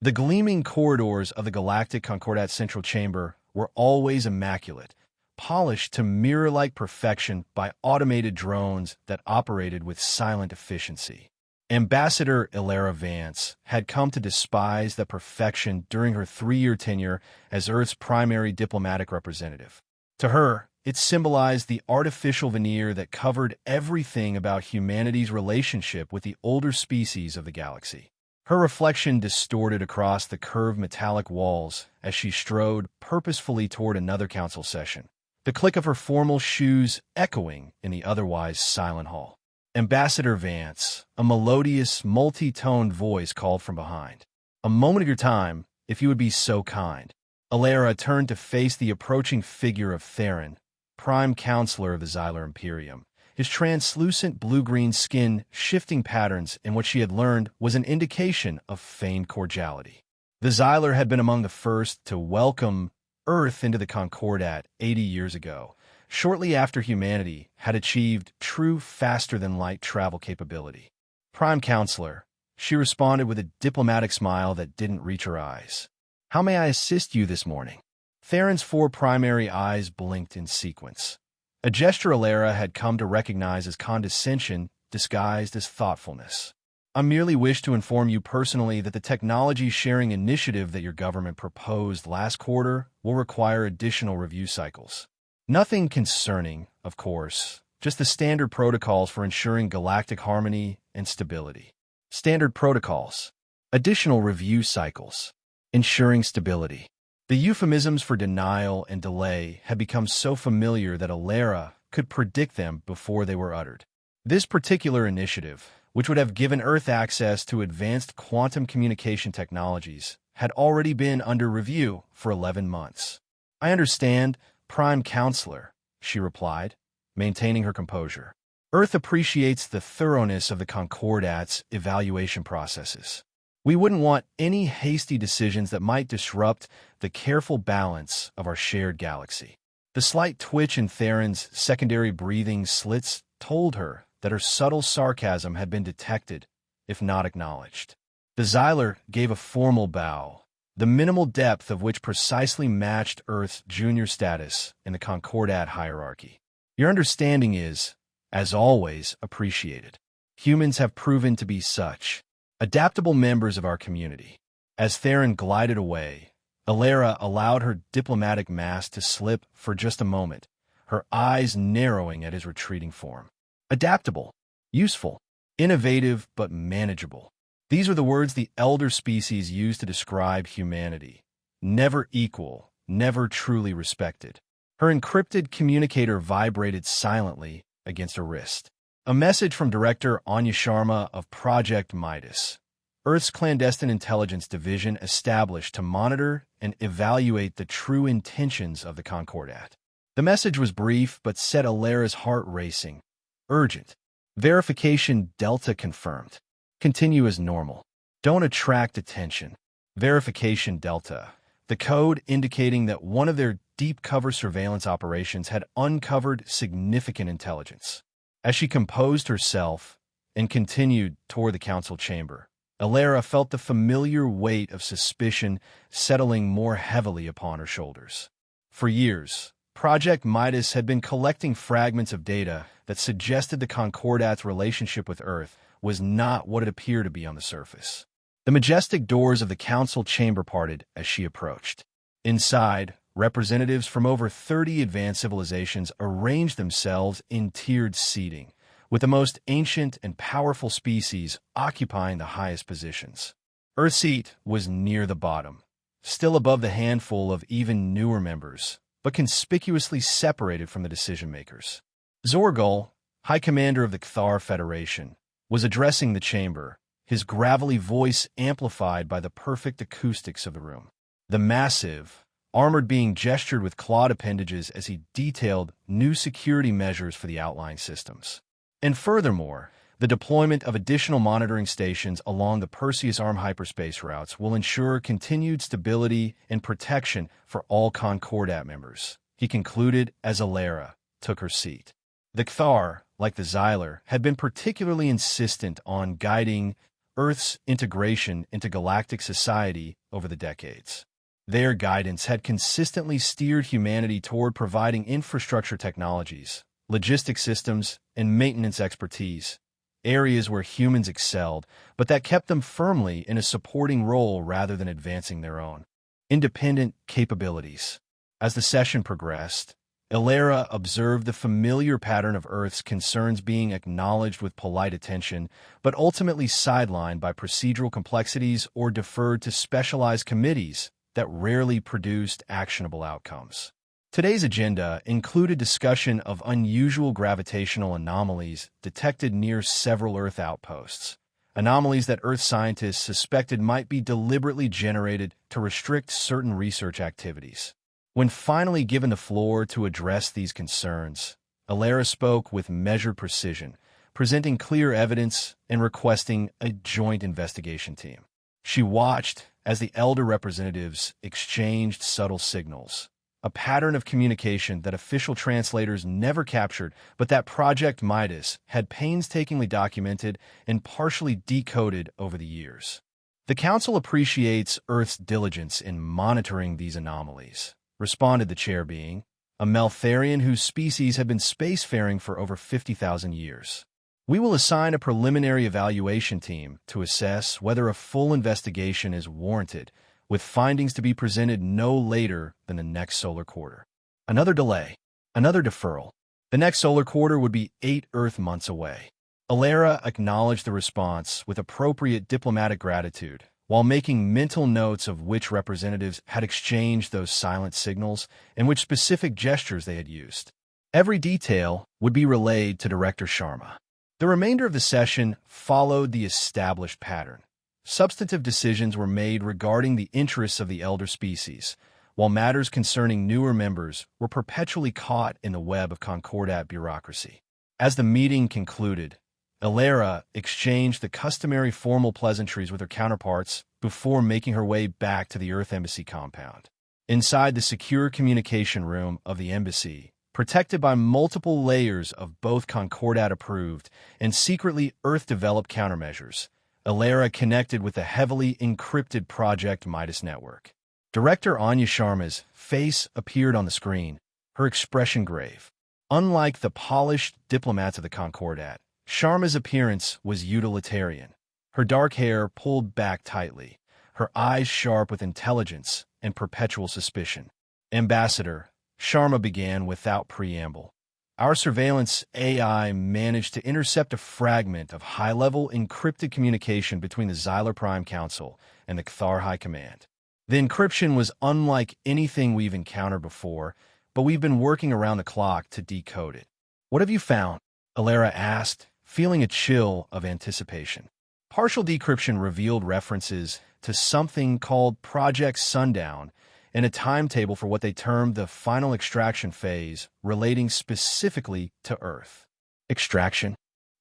The gleaming corridors of the Galactic Concordat Central Chamber were always immaculate, polished to mirror-like perfection by automated drones that operated with silent efficiency. Ambassador Ilara Vance had come to despise that perfection during her 3-year tenure as Earth's primary diplomatic representative. To her, it symbolized the artificial veneer that covered everything about humanity's relationship with the older species of the galaxy. Her reflection distorted across the curved metallic walls as she strode purposefully toward another council session, the click of her formal shoes echoing in the otherwise silent hall. Ambassador Vance, a melodious, multi-toned voice called from behind. "A moment of your time, if you would be so kind." Ilara turned to face the approaching figure of Theron, Prime Counselor of the Xylar Imperium, his translucent blue-green skin shifting patterns in what she had learned was an indication of feigned cordiality. The Xylar had been among the first to welcome Earth into the Concordat 80 years ago, shortly after humanity had achieved true faster-than-light travel capability. "Prime Counselor," she responded with a diplomatic smile that didn't reach her eyes. "How may I assist you this morning?" Theron's 4 primary eyes blinked in sequence, a gesture Ilara had come to recognize as condescension disguised as thoughtfulness. "I merely wish to inform you personally that the technology sharing initiative that your government proposed last quarter will require additional review cycles. Nothing concerning, of course, just the standard protocols for ensuring galactic harmony and stability." Standard protocols. Additional review cycles. Ensuring stability. The euphemisms for denial and delay had become so familiar that Ilara could predict them before they were uttered. This particular initiative, which would have given Earth access to advanced quantum communication technologies, had already been under review for 11 months. "I understand, Prime Counselor," she replied, maintaining her composure. "Earth appreciates the thoroughness of the Concordat's evaluation processes. We wouldn't want any hasty decisions that might disrupt the careful balance of our shared galaxy." The slight twitch in Theron's secondary breathing slits told her that her subtle sarcasm had been detected, if not acknowledged. The Xylar gave a formal bow, the minimal depth of which precisely matched Earth's junior status in the Concordat hierarchy. "Your understanding is, as always, appreciated. Humans have proven to be such adaptable members of our community." As Theron glided away, Ilara allowed her diplomatic mask to slip for just a moment, her eyes narrowing at his retreating form. Adaptable, useful, innovative but manageable. These were the words the elder species used to describe humanity. Never equal, never truly respected. Her encrypted communicator vibrated silently against her wrist. A message from Director Anya Sharma of Project Midas, Earth's clandestine intelligence division established to monitor and evaluate the true intentions of the Concordat. The message was brief but set Ilara's heart racing. Urgent. Verification Delta confirmed. Continue as normal. Don't attract attention. Verification Delta. The code indicating that one of their deep cover surveillance operations had uncovered significant intelligence. As she composed herself and continued toward the council chamber, Ilara felt the familiar weight of suspicion settling more heavily upon her shoulders. For years, Project Midas had been collecting fragments of data that suggested the Concordat's relationship with Earth was not what it appeared to be on the surface. The majestic doors of the council chamber parted as she approached. Inside, representatives from over 30 advanced civilizations arranged themselves in tiered seating, with the most ancient and powerful species occupying the highest positions. Earth's seat was near the bottom, still above the handful of even newer members, but conspicuously separated from the decision-makers. Zorgul, High Commander of the Cthar Federation, was addressing the chamber, his gravelly voice amplified by the perfect acoustics of the room. The massive, armored being gestured with clawed appendages as he detailed new security measures for the outlying systems. And furthermore, the deployment of additional monitoring stations along the Perseus Arm hyperspace routes will ensure continued stability and protection for all Concordat members, he concluded as Ilara took her seat. The Cthar, like the Xylar, had been particularly insistent on guiding Earth's integration into galactic society over the decades. Their guidance had consistently steered humanity toward providing infrastructure technologies, logistic systems, and maintenance expertise, areas where humans excelled, but that kept them firmly in a supporting role rather than advancing their own independent capabilities. As the session progressed, Ilera observed the familiar pattern of Earth's concerns being acknowledged with polite attention, but ultimately sidelined by procedural complexities or deferred to specialized committees that rarely produced actionable outcomes. Today's agenda included discussion of unusual gravitational anomalies detected near several Earth outposts, anomalies that Earth scientists suspected might be deliberately generated to restrict certain research activities. When finally given the floor to address these concerns, Ilera spoke with measured precision, presenting clear evidence and requesting a joint investigation team. She watched as the elder representatives exchanged subtle signals, a pattern of communication that official translators never captured, but that Project Midas had painstakingly documented and partially decoded over the years. The Council appreciates Earth's diligence in monitoring these anomalies, responded the chair being, a Maltharian whose species had been spacefaring for over 50,000 years. We will assign a preliminary evaluation team to assess whether a full investigation is warranted, with findings to be presented no later than the next solar quarter. Another delay, another deferral. The next solar quarter would be 8 Earth months away. Ilera acknowledged the response with appropriate diplomatic gratitude, while making mental notes of which representatives had exchanged those silent signals and which specific gestures they had used. Every detail would be relayed to Director Sharma. The remainder of the session followed the established pattern. Substantive decisions were made regarding the interests of the elder species, while matters concerning newer members were perpetually caught in the web of Concordat bureaucracy. As the meeting concluded, Ilera exchanged the customary formal pleasantries with her counterparts before making her way back to the Earth Embassy compound. Inside the secure communication room of the embassy, protected by multiple layers of both Concordat-approved and secretly Earth-developed countermeasures, Ilera connected with the heavily encrypted Project Midas network. Director Anya Sharma's face appeared on the screen, her expression grave. Unlike the polished diplomats of the Concordat, Sharma's appearance was utilitarian, her dark hair pulled back tightly, her eyes sharp with intelligence and perpetual suspicion. Ambassador, Sharma began without preamble. Our surveillance AI managed to intercept a fragment of high-level encrypted communication between the Xylar Prime Council and the Cathar High Command. The encryption was unlike anything we've encountered before, but we've been working around the clock to decode it. What have you found? Ilera asked, feeling a chill of anticipation. Partial decryption revealed references to something called Project Sundown and a timetable for what they termed the final extraction phase, relating specifically to Earth. Extraction?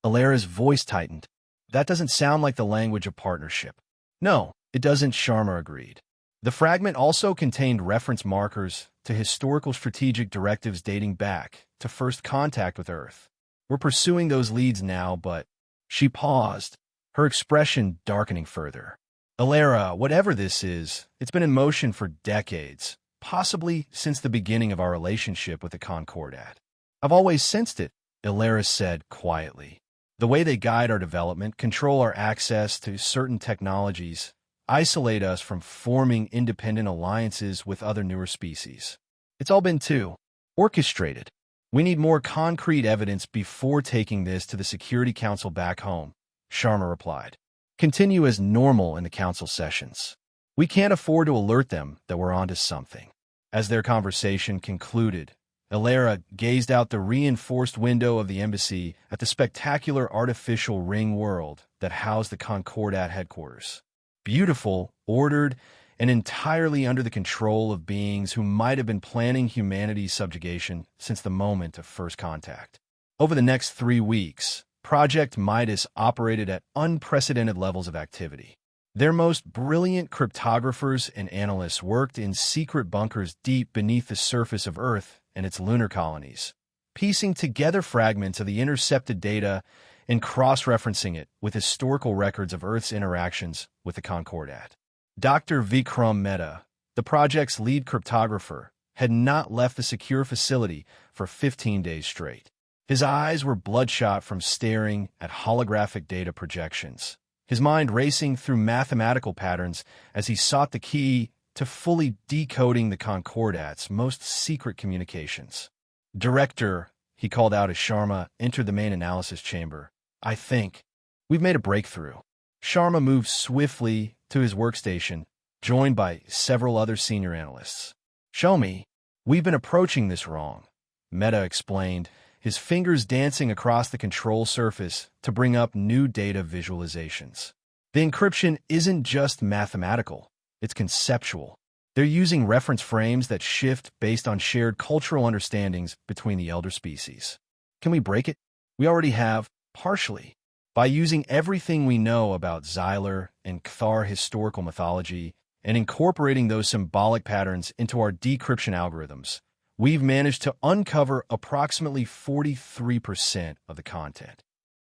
Ilera's voice tightened. That doesn't sound like the language of partnership. No, it doesn't, Sharma agreed. The fragment also contained reference markers to historical strategic directives dating back to first contact with Earth. We're pursuing those leads now, but... She paused, her expression darkening further. Ilera, whatever this is, it's been in motion for decades, possibly since the beginning of our relationship with the Concordat. I've always sensed it, Ilera said quietly. The way they guide our development, control our access to certain technologies, isolate us from forming independent alliances with other newer species. It's all been too orchestrated. We need more concrete evidence before taking this to the Security Council back home, Sharma replied. Continue as normal in the council sessions. We can't afford to alert them that we're onto something. As their conversation concluded, Ilera gazed out the reinforced window of the embassy at the spectacular artificial ring world that housed the Concordat headquarters. Beautiful, ordered, and entirely under the control of beings who might have been planning humanity's subjugation since the moment of first contact. Over the next 3 weeks, Project Midas operated at unprecedented levels of activity. Their most brilliant cryptographers and analysts worked in secret bunkers deep beneath the surface of Earth and its lunar colonies, piecing together fragments of the intercepted data and cross-referencing it with historical records of Earth's interactions with the Concordat. Dr. Vikram Mehta, the project's lead cryptographer, had not left the secure facility for 15 days straight. His eyes were bloodshot from staring at holographic data projections, his mind racing through mathematical patterns as he sought the key to fully decoding the Concordat's most secret communications. "Director," he called out as Sharma entered the main analysis chamber, "I think we've made a breakthrough." Sharma moved swiftly to his workstation, joined by several other senior analysts. "Show me. We've been approaching this wrong," Mehta explained, his fingers dancing across the control surface to bring up new data visualizations. The encryption isn't just mathematical, it's conceptual. They're using reference frames that shift based on shared cultural understandings between the elder species. Can we break it? We already have, partially, by using everything we know about Xyler and Cthar historical mythology and incorporating those symbolic patterns into our decryption algorithms. We've managed to uncover approximately 43% of the content.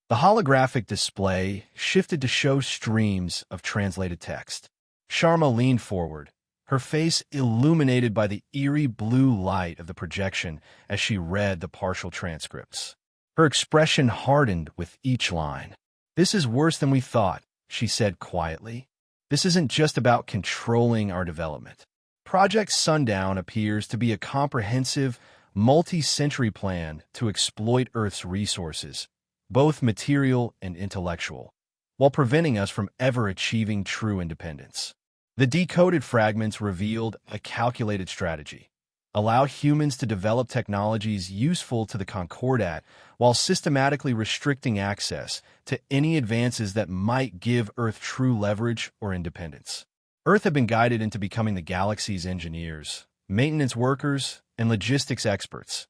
The holographic display shifted to show streams of translated text. Sharma leaned forward, her face illuminated by the eerie blue light of the projection as she read the partial transcripts. Her expression hardened with each line. "This is worse than we thought," she said quietly. "This isn't just about controlling our development. Project Sundown appears to be a comprehensive, multi-century plan to exploit Earth's resources, both material and intellectual, while preventing us from ever achieving true independence." The decoded fragments revealed a calculated strategy: allow humans to develop technologies useful to the Concordat while systematically restricting access to any advances that might give Earth true leverage or independence. Earth had been guided into becoming the galaxy's engineers, maintenance workers, and logistics experts,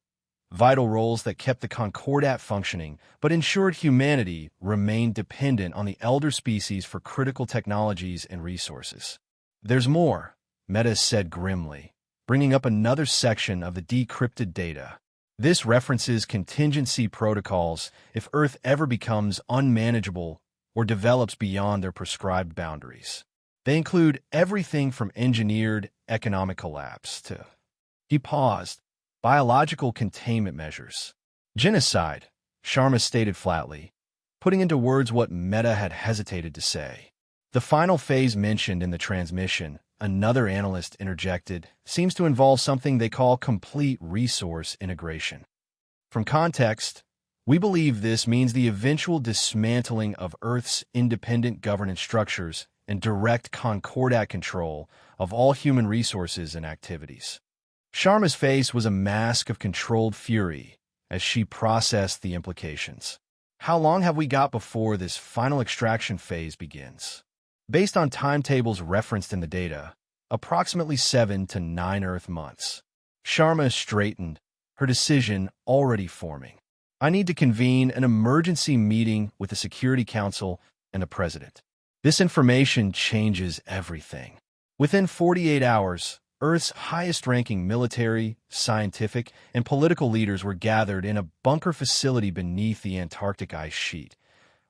vital roles that kept the Concordat functioning but ensured humanity remained dependent on the elder species for critical technologies and resources. "There's more," Mehta said grimly, bringing up another section of the decrypted data. "This references contingency protocols if Earth ever becomes unmanageable or develops beyond their prescribed boundaries. They include everything from engineered economic collapse to," he paused, "biological containment measures. Genocide," Sharma stated flatly, putting into words what Mehta had hesitated to say. "The final phase mentioned in the transmission," another analyst interjected, "seems to involve something they call complete resource integration. From context, we believe this means the eventual dismantling of Earth's independent governance structures and direct Concordat control of all human resources and activities." Sharma's face was a mask of controlled fury as she processed the implications. "How long have we got before this final extraction phase begins?" Based on timetables referenced in the data, approximately 7 to 9 Earth months. Sharma straightened, her decision already forming. "I need to convene an emergency meeting with the Security Council and the President. This information changes everything." Within 48 hours, Earth's highest-ranking military, scientific, and political leaders were gathered in a bunker facility beneath the Antarctic ice sheet,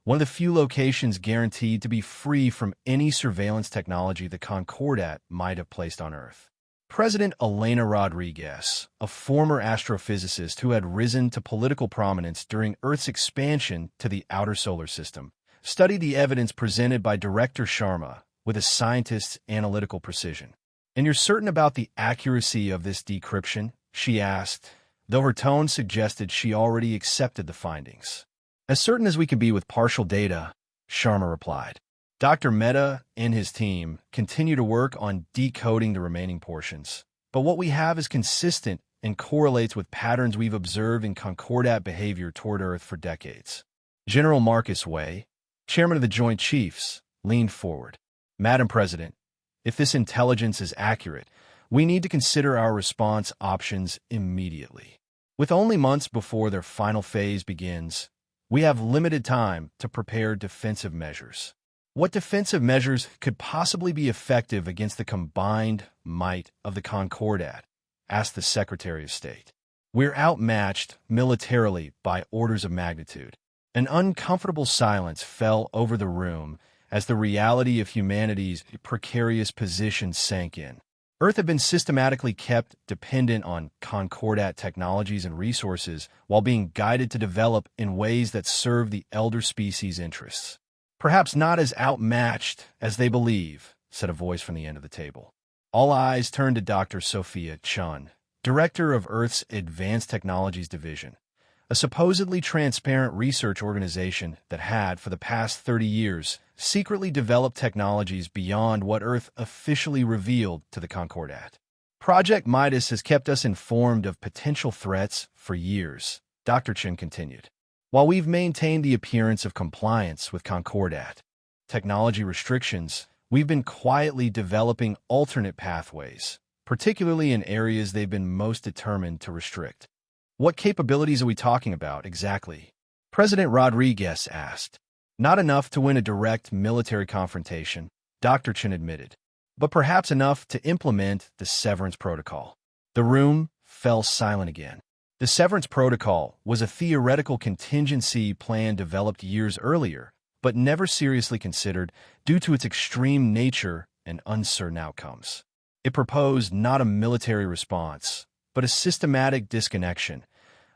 one of the few locations guaranteed to be free from any surveillance technology the Concordat might have placed on Earth. President Elena Rodriguez, a former astrophysicist who had risen to political prominence during Earth's expansion to the outer solar system, studied the evidence presented by Director Sharma with a scientist's analytical precision. "And you're certain about the accuracy of this decryption?" she asked, though her tone suggested she already accepted the findings. "As certain as we can be with partial data," Sharma replied. Dr. Mehta and his team continue to work on decoding the remaining portions, but what we have is consistent and correlates with patterns we've observed in Concordat behavior toward Earth for decades. General Marcus Way, chairman of the Joint Chiefs, leaned forward. "Madam President, if this intelligence is accurate, we need to consider our response options immediately. With only months before their final phase begins, we have limited time to prepare defensive measures." "What defensive measures could possibly be effective against the combined might of the Concordat?" asked the Secretary of State. "We're outmatched militarily by orders of magnitude. An uncomfortable silence fell over the room as the reality of humanity's precarious position sank in. Earth had been systematically kept dependent on concordat technologies and resources while being guided to develop in ways that serve the elder species' interests. "Perhaps not as outmatched as they believe," said a voice from the end of the table. All eyes turned to Dr. Sophia Chun, director of Earth's Advanced Technologies Division, a supposedly transparent research organization that had, for the past 30 years, secretly developed technologies beyond what Earth officially revealed to the Concordat. "Project Midas has kept us informed of potential threats for years," Dr. Chin continued. "While we've maintained the appearance of compliance with Concordat technology restrictions, we've been quietly developing alternate pathways, particularly in areas they've been most determined to restrict." "What capabilities are we talking about, exactly?" President Rodriguez asked. "Not enough to win a direct military confrontation," Dr. Chin admitted, "but perhaps enough to implement the Severance Protocol." The room fell silent again. The Severance Protocol was a theoretical contingency plan developed years earlier, but never seriously considered due to its extreme nature and uncertain outcomes. It proposed not a military response, but a systematic disconnection,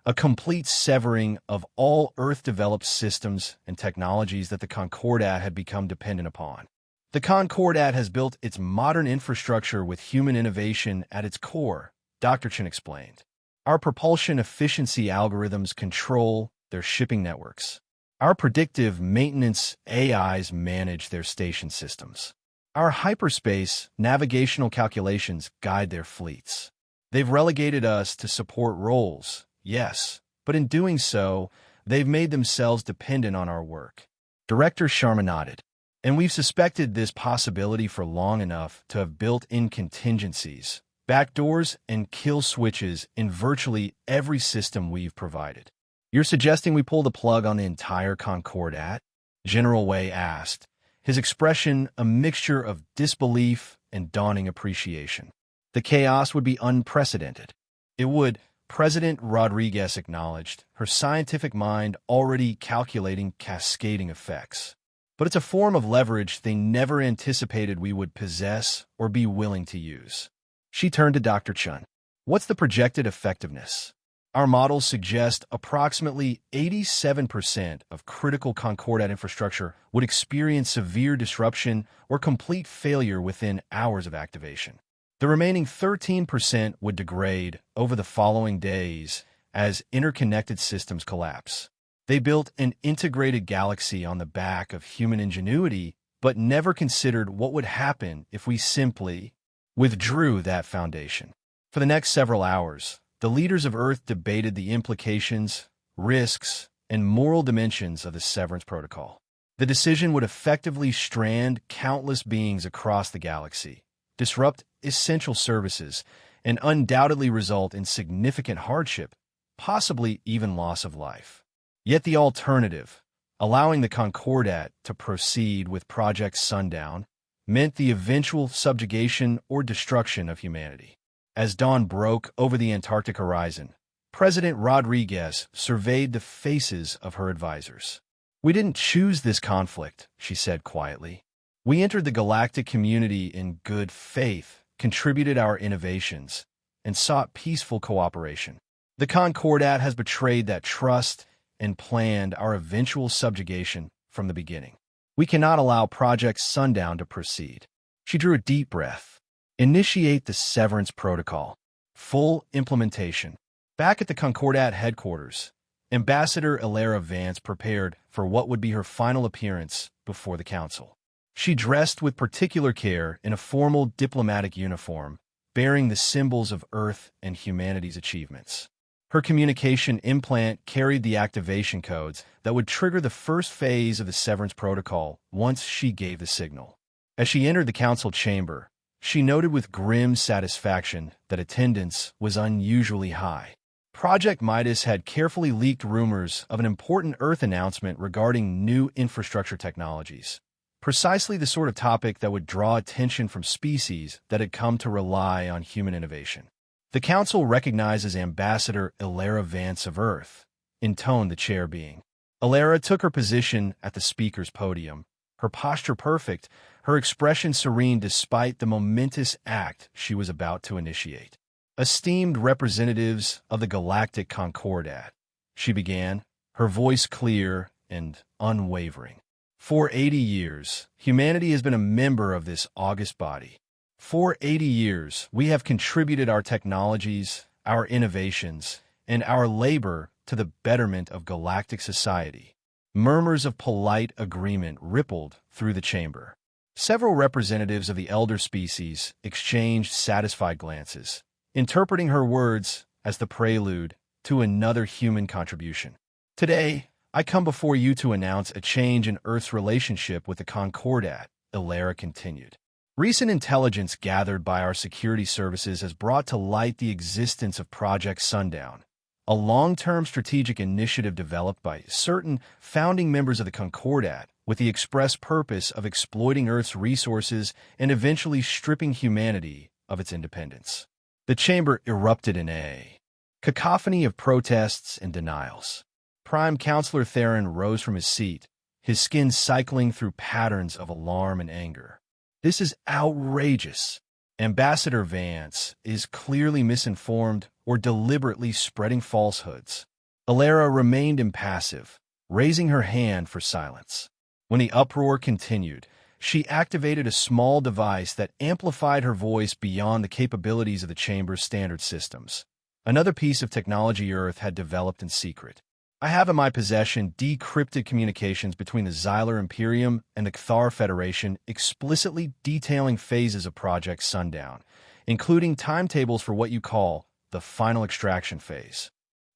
a complete severing of all Earth-developed systems and technologies that the Concordat had become dependent upon. "The Concordat has built its modern infrastructure with human innovation at its core," Dr. Chin explained. "Our propulsion efficiency algorithms control their shipping networks. Our predictive maintenance AIs manage their station systems. Our hyperspace navigational calculations guide their fleets. They've relegated us to support roles, yes, but in doing so, they've made themselves dependent on our work." Director Sharma nodded. "And we've suspected this possibility for long enough to have built-in contingencies, backdoors, and kill switches in virtually every system we've provided." "You're suggesting we pull the plug on the entire Concordat?" General Wei asked, his expression a mixture of disbelief and dawning appreciation. "The chaos would be unprecedented." "It would," President Rodriguez acknowledged, her scientific mind already calculating cascading effects. "But it's a form of leverage they never anticipated we would possess or be willing to use." She turned to Dr. Chun. "What's the projected effectiveness?" "Our models suggest approximately 87% of critical Concordat infrastructure would experience severe disruption or complete failure within hours of activation. The remaining 13% would degrade over the following days as interconnected systems collapse. They built an integrated galaxy on the back of human ingenuity, but never considered what would happen if we simply withdrew that foundation." For the next several hours, the leaders of Earth debated the implications, risks, and moral dimensions of the Severance Protocol. The decision would effectively strand countless beings across the galaxy, disrupt essential services, and undoubtedly result in significant hardship, possibly even loss of life. Yet the alternative, allowing the Concordat to proceed with Project Sundown, meant the eventual subjugation or destruction of humanity. As dawn broke over the Antarctic horizon, President Rodriguez surveyed the faces of her advisors. "We didn't choose this conflict," she said quietly. "We entered the galactic community in good faith, contributed our innovations, and sought peaceful cooperation. The Concordat has betrayed that trust and planned our eventual subjugation from the beginning. We cannot allow Project Sundown to proceed." She drew a deep breath. "Initiate the Severance Protocol. Full implementation." Back at the Concordat headquarters, Ambassador Ilera Vance prepared for what would be her final appearance before the Council. She dressed with particular care in a formal diplomatic uniform, bearing the symbols of Earth and humanity's achievements. Her communication implant carried the activation codes that would trigger the first phase of the Severance Protocol once she gave the signal. As she entered the Council chamber, she noted with grim satisfaction that attendance was unusually high. Project Midas had carefully leaked rumors of an important Earth announcement regarding new infrastructure technologies, precisely the sort of topic that would draw attention from species that had come to rely on human innovation. "The Council recognizes Ambassador Ilera Vance of Earth," intoned the chair being. Alara took her position at the speaker's podium, her posture perfect, her expression serene despite the momentous act she was about to initiate. Esteemed representatives of the Galactic Concordat, she began, her voice clear and unwavering. For 80 years, humanity has been a member of this august body. For 80 years, we have contributed our technologies, our innovations, and our labor to the betterment of galactic society. Murmurs of polite agreement rippled through the chamber. Several representatives of the elder species exchanged satisfied glances, interpreting her words as the prelude to another human contribution. Today, I come before you to announce a change in Earth's relationship with the Concordat, Alara continued. Recent intelligence gathered by our security services has brought to light the existence of Project Sundown, a long-term strategic initiative developed by certain founding members of the Concordat with the express purpose of exploiting Earth's resources and eventually stripping humanity of its independence. The chamber erupted in a cacophony of protests and denials. Prime Counselor Theron rose from his seat, his skin cycling through patterns of alarm and anger. This is outrageous. Ambassador Vance is clearly misinformed or deliberately spreading falsehoods. Alara remained impassive, raising her hand for silence. When the uproar continued, she activated a small device that amplified her voice beyond the capabilities of the chamber's standard systems. Another piece of technology Earth had developed in secret. I have in my possession decrypted communications between the Xylar Imperium and the Cthar Federation explicitly detailing phases of Project Sundown, including timetables for what you call the final extraction phase.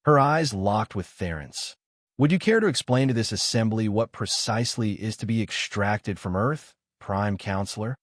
Her eyes locked with Theron's. Would you care to explain to this assembly what precisely is to be extracted from Earth, Prime Counselor?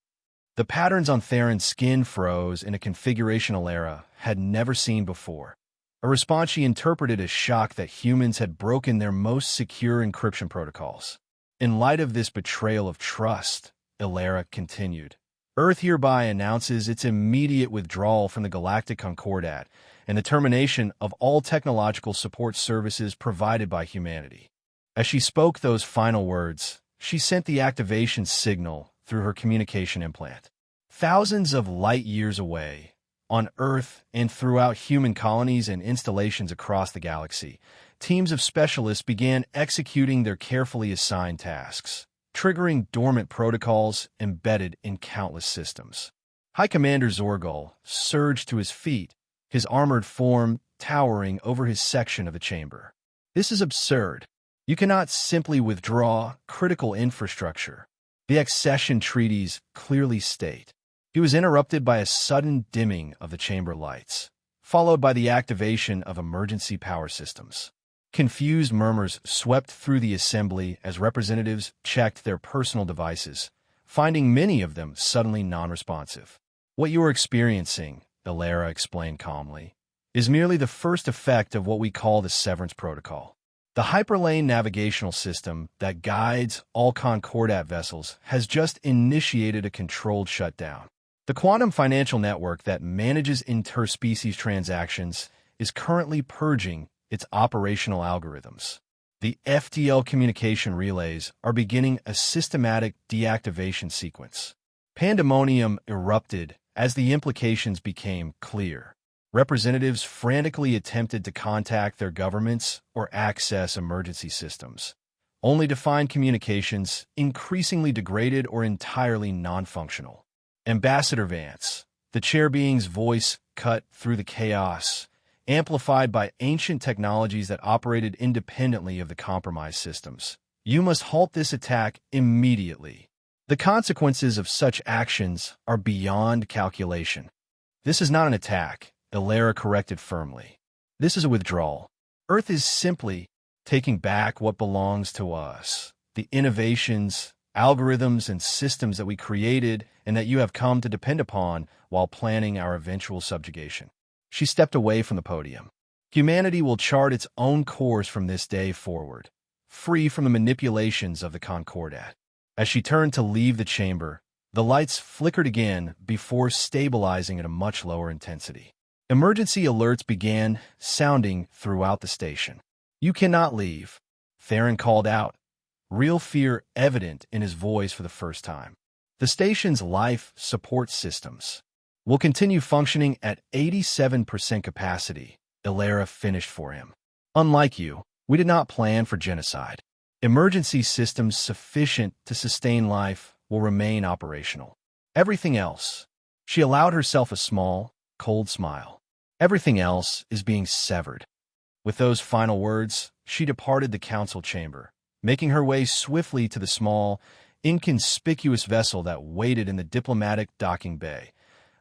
The patterns on Theron's skin froze in a configuration Alara had never seen before. A response she interpreted as shock that humans had broken their most secure encryption protocols. In light of this betrayal of trust, Alara continued, Earth hereby announces its immediate withdrawal from the Galactic Concordat and the termination of all technological support services provided by humanity. As she spoke those final words, she sent the activation signal through her communication implant. Thousands of light years away, on Earth and throughout human colonies and installations across the galaxy, teams of specialists began executing their carefully assigned tasks, triggering dormant protocols embedded in countless systems. High Commander Zorgal surged to his feet, his armored form towering over his section of the chamber. This is absurd. You cannot simply withdraw critical infrastructure. The accession treaties clearly state. He was interrupted by a sudden dimming of the chamber lights, followed by the activation of emergency power systems. Confused murmurs swept through the assembly as representatives checked their personal devices, finding many of them suddenly non-responsive. What you are experiencing, Alara explained calmly, is merely the first effect of what we call the Severance Protocol. The hyperlane navigational system that guides all Concordat vessels has just initiated a controlled shutdown. The quantum financial network that manages interspecies transactions is currently purging its operational algorithms. The FTL communication relays are beginning a systematic deactivation sequence. Pandemonium erupted as the implications became clear. Representatives frantically attempted to contact their governments or access emergency systems, only to find communications increasingly degraded or entirely non-functional. Ambassador Vance, the chair being's voice cut through the chaos, amplified by ancient technologies that operated independently of the compromised systems. You must halt this attack immediately. The consequences of such actions are beyond calculation. This is not an attack, Alara corrected firmly. This is a withdrawal. Earth is simply taking back what belongs to us. The innovations, algorithms, and systems that we created and that you have come to depend upon while planning our eventual subjugation. She stepped away from the podium. Humanity will chart its own course from this day forward, free from the manipulations of the Concordat. As she turned to leave the chamber, the lights flickered again before stabilizing at a much lower intensity. Emergency alerts began sounding throughout the station. You cannot leave. Theron called out, real fear evident in his voice for the first time. The station's life support systems will continue functioning at 87% capacity, Ilera finished for him. Unlike you, we did not plan for genocide. Emergency systems sufficient to sustain life will remain operational. Everything else, she allowed herself a small, cold smile. Everything else is being severed. With those final words, she departed the council chamber, making her way swiftly to the small, inconspicuous vessel that waited in the diplomatic docking bay,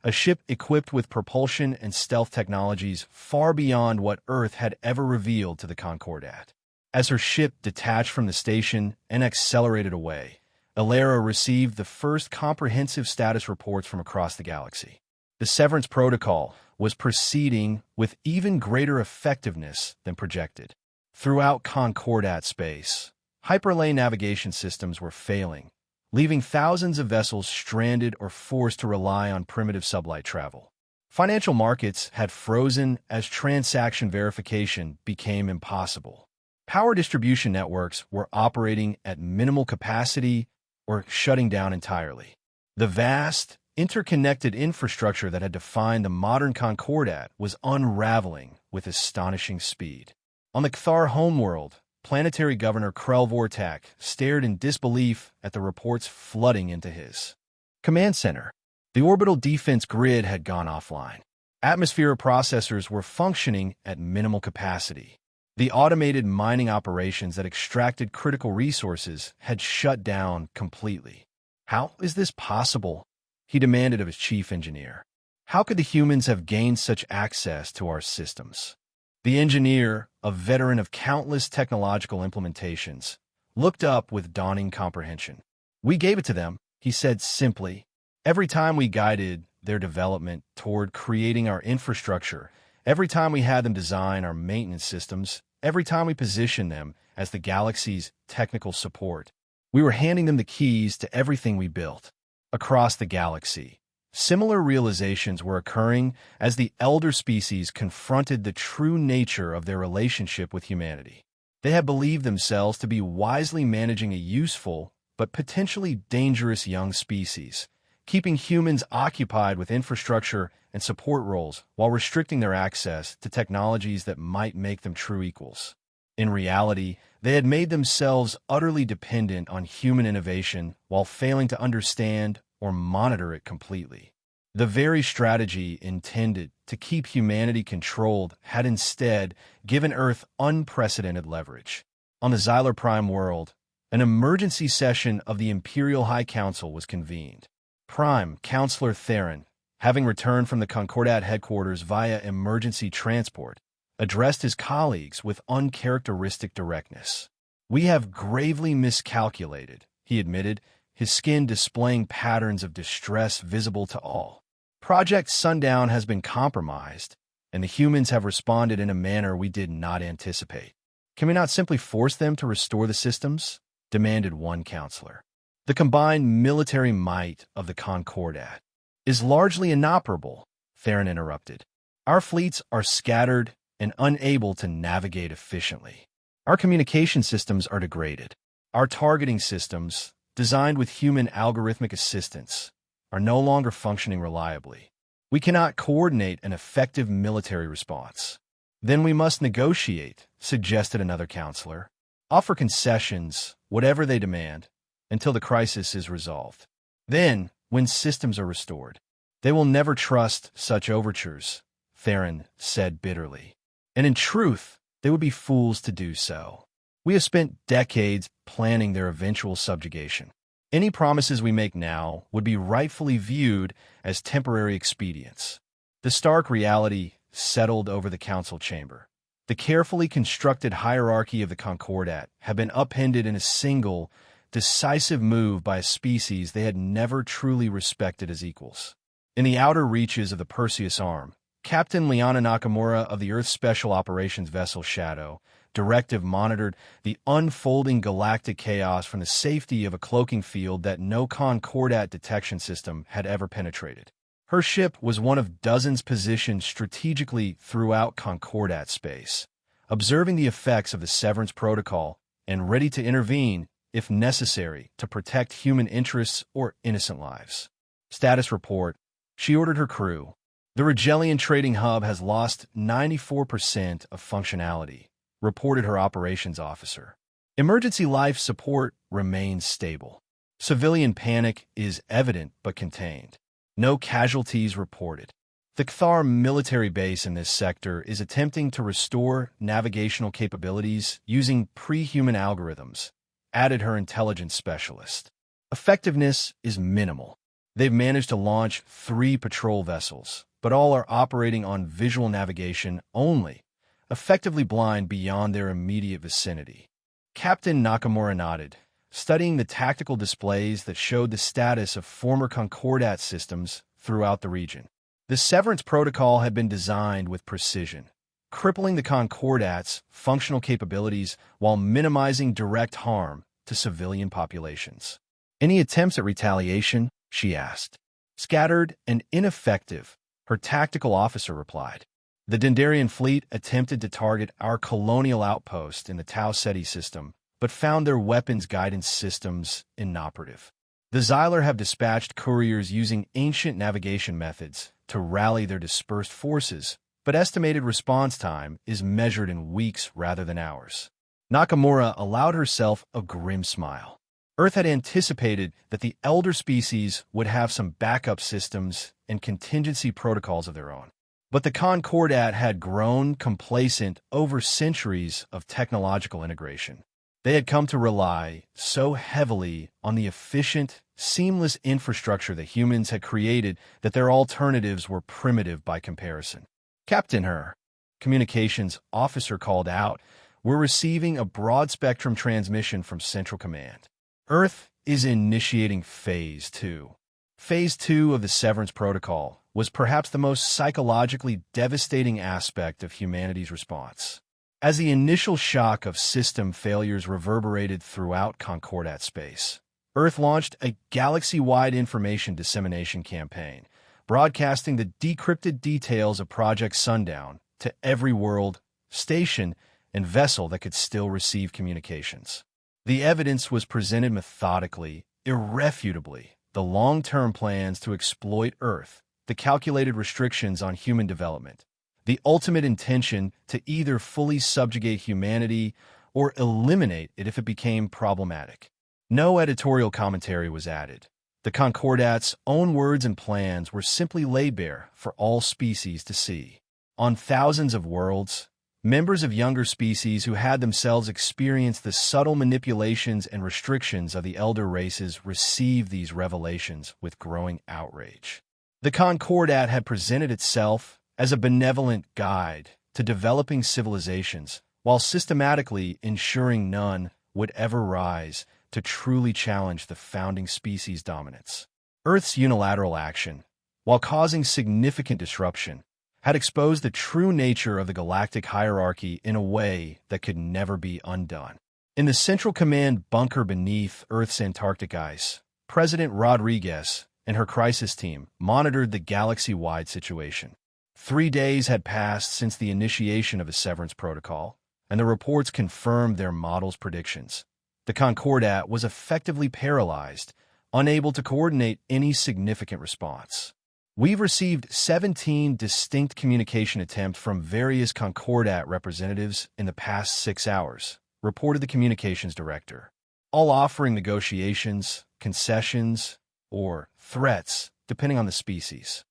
a ship equipped with propulsion and stealth technologies far beyond what Earth had ever revealed to the Concordat. As her ship detached from the station and accelerated away, Ilera received the first comprehensive status reports from across the galaxy. The severance protocol was proceeding with even greater effectiveness than projected. Throughout Concordat space, hyperlane navigation systems were failing, leaving thousands of vessels stranded or forced to rely on primitive sublight travel. Financial markets had frozen as transaction verification became impossible. Power distribution networks were operating at minimal capacity or shutting down entirely. The vast, interconnected infrastructure that had defined the modern Concordat was unraveling with astonishing speed. On the Cthar homeworld, Planetary Governor Krell Vortak stared in disbelief at the reports flooding into his command center. The orbital defense grid had gone offline. Atmosphere processors were functioning at minimal capacity. The automated mining operations that extracted critical resources had shut down completely. How is this possible? He demanded of his chief engineer. How could the humans have gained such access to our systems? The engineer, a veteran of countless technological implementations, looked up with dawning comprehension. We gave it to them, he said simply. Every time we guided their development toward creating our infrastructure, every time we had them design our maintenance systems, every time we positioned them as the galaxy's technical support, we were handing them the keys to everything we built. Across the galaxy, similar realizations were occurring as the elder species confronted the true nature of their relationship with humanity. They had believed themselves to be wisely managing a useful but potentially dangerous young species, keeping humans occupied with infrastructure and support roles while restricting their access to technologies that might make them true equals. In reality, they had made themselves utterly dependent on human innovation while failing to understand or monitor it completely. The very strategy intended to keep humanity controlled had instead given Earth unprecedented leverage. On the Xylar Prime world, an emergency session of the Imperial High Council was convened. Prime Counselor Theron, having returned from the Concordat headquarters via emergency transport, addressed his colleagues with uncharacteristic directness. We have gravely miscalculated, he admitted, his skin displaying patterns of distress visible to all. Project Sundown has been compromised, and the humans have responded in a manner we did not anticipate. Can we not simply force them to restore the systems? Demanded one counselor. The combined military might of the Concordat is largely inoperable, Theron interrupted. Our fleets are scattered and unable to navigate efficiently. Our communication systems are degraded. Our targeting systems, designed with human algorithmic assistance, are no longer functioning reliably. We cannot coordinate an effective military response. Then we must negotiate, suggested another counselor. Offer concessions, whatever they demand, until the crisis is resolved. Then, when systems are restored, they will never trust such overtures, Theron said bitterly. And in truth, they would be fools to do so. We have spent decades planning their eventual subjugation. Any promises we make now would be rightfully viewed as temporary expedients. The stark reality settled over the council chamber. The carefully constructed hierarchy of the Concordat had been upended in a single, decisive move by a species they had never truly respected as equals. In the outer reaches of the Perseus Arm, Captain Liana Nakamura of the Earth Special Operations Vessel Shadow Directive monitored the unfolding galactic chaos from the safety of a cloaking field that no Concordat detection system had ever penetrated. Her ship was one of dozens positioned strategically throughout Concordat space, observing the effects of the severance protocol and ready to intervene if necessary to protect human interests or innocent lives. Status report. She ordered her crew. The Rigelian trading hub has lost 94% of functionality, reported her operations officer. Emergency life support remains stable. Civilian panic is evident but contained. No casualties reported. The Cathar military base in this sector is attempting to restore navigational capabilities using pre-human algorithms, added her intelligence specialist. Effectiveness is minimal. They've managed to launch 3 patrol vessels, but all are operating on visual navigation only, effectively blind beyond their immediate vicinity. Captain Nakamura nodded, studying the tactical displays that showed the status of former Concordat systems throughout the region. The severance protocol had been designed with precision, crippling the Concordats' functional capabilities while minimizing direct harm to civilian populations. Any attempts at retaliation? She asked. Scattered and ineffective, her tactical officer replied. The Dendarian fleet attempted to target our colonial outpost in the Tau Ceti system, but found their weapons guidance systems inoperative. The Xylar have dispatched couriers using ancient navigation methods to rally their dispersed forces, but estimated response time is measured in weeks rather than hours. Nakamura allowed herself a grim smile. Earth had anticipated that the elder species would have some backup systems and contingency protocols of their own. But the Concordat had grown complacent over centuries of technological integration. They had come to rely so heavily on the efficient, seamless infrastructure that humans had created that their alternatives were primitive by comparison. Captain Her, communications officer called out, we're receiving a broad-spectrum transmission from Central Command. Earth is initiating Phase 2. Phase 2 of the Severance Protocol was perhaps the most psychologically devastating aspect of humanity's response. As the initial shock of system failures reverberated throughout Concordat space, Earth launched a galaxy-wide information dissemination campaign, broadcasting the decrypted details of Project Sundown to every world, station, and vessel that could still receive communications. The evidence was presented methodically, irrefutably, the long-term plans to exploit Earth, the calculated restrictions on human development, the ultimate intention to either fully subjugate humanity or eliminate it if it became problematic. No editorial commentary was added. The Concordats' own words and plans were simply laid bare for all species to see. On thousands of worlds, members of younger species who had themselves experienced the subtle manipulations and restrictions of the elder races received these revelations with growing outrage. The Concordat had presented itself as a benevolent guide to developing civilizations, while systematically ensuring none would ever rise to truly challenge the founding species' dominance. Earth's unilateral action, while causing significant disruption, had exposed the true nature of the galactic hierarchy in a way that could never be undone. In the Central Command bunker beneath Earth's Antarctic ice, President Rodriguez and her crisis team monitored the galaxy-wide situation. 3 days had passed since the initiation of the Severance Protocol, and the reports confirmed their model's predictions. The Concordat was effectively paralyzed, unable to coordinate any significant response. We've received 17 distinct communication attempts from various Concordat representatives in the past 6 hours, reported the communications director, all offering negotiations, concessions, or threats, depending on the species.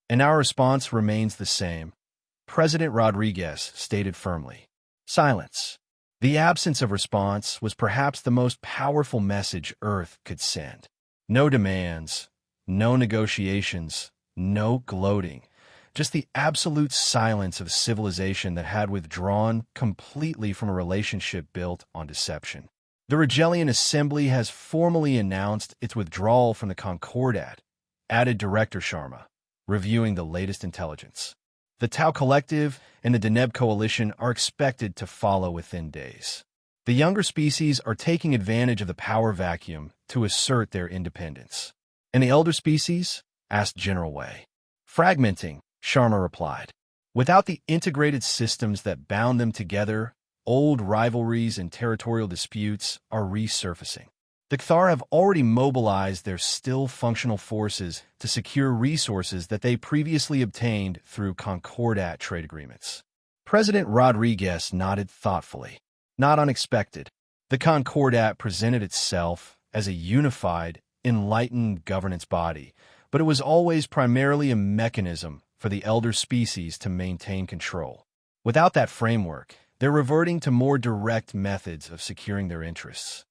And our response remains the same, President Rodriguez stated firmly. Silence. The absence of response was perhaps the most powerful message Earth could send. No demands, no negotiations, no gloating, just the absolute silence of a civilization that had withdrawn completely from a relationship built on deception. The Rigelian Assembly has formally announced its withdrawal from the Concordat, added Director Sharma, reviewing the latest intelligence. The Tau Collective and the Deneb Coalition are expected to follow within days. The younger species are taking advantage of the power vacuum to assert their independence. And the elder species? Asked General Wei. Fragmenting, Sharma replied. Without the integrated systems that bound them together, Old rivalries and territorial disputes are resurfacing. The Cathar have already mobilized their still functional forces to secure resources that they previously obtained through Concordat trade agreements. President Rodriguez nodded thoughtfully. Not unexpected. The Concordat presented itself as a unified, enlightened governance body, but it was always primarily a mechanism for the elder species to maintain control. Without that framework, they're reverting to more direct methods of securing their interests.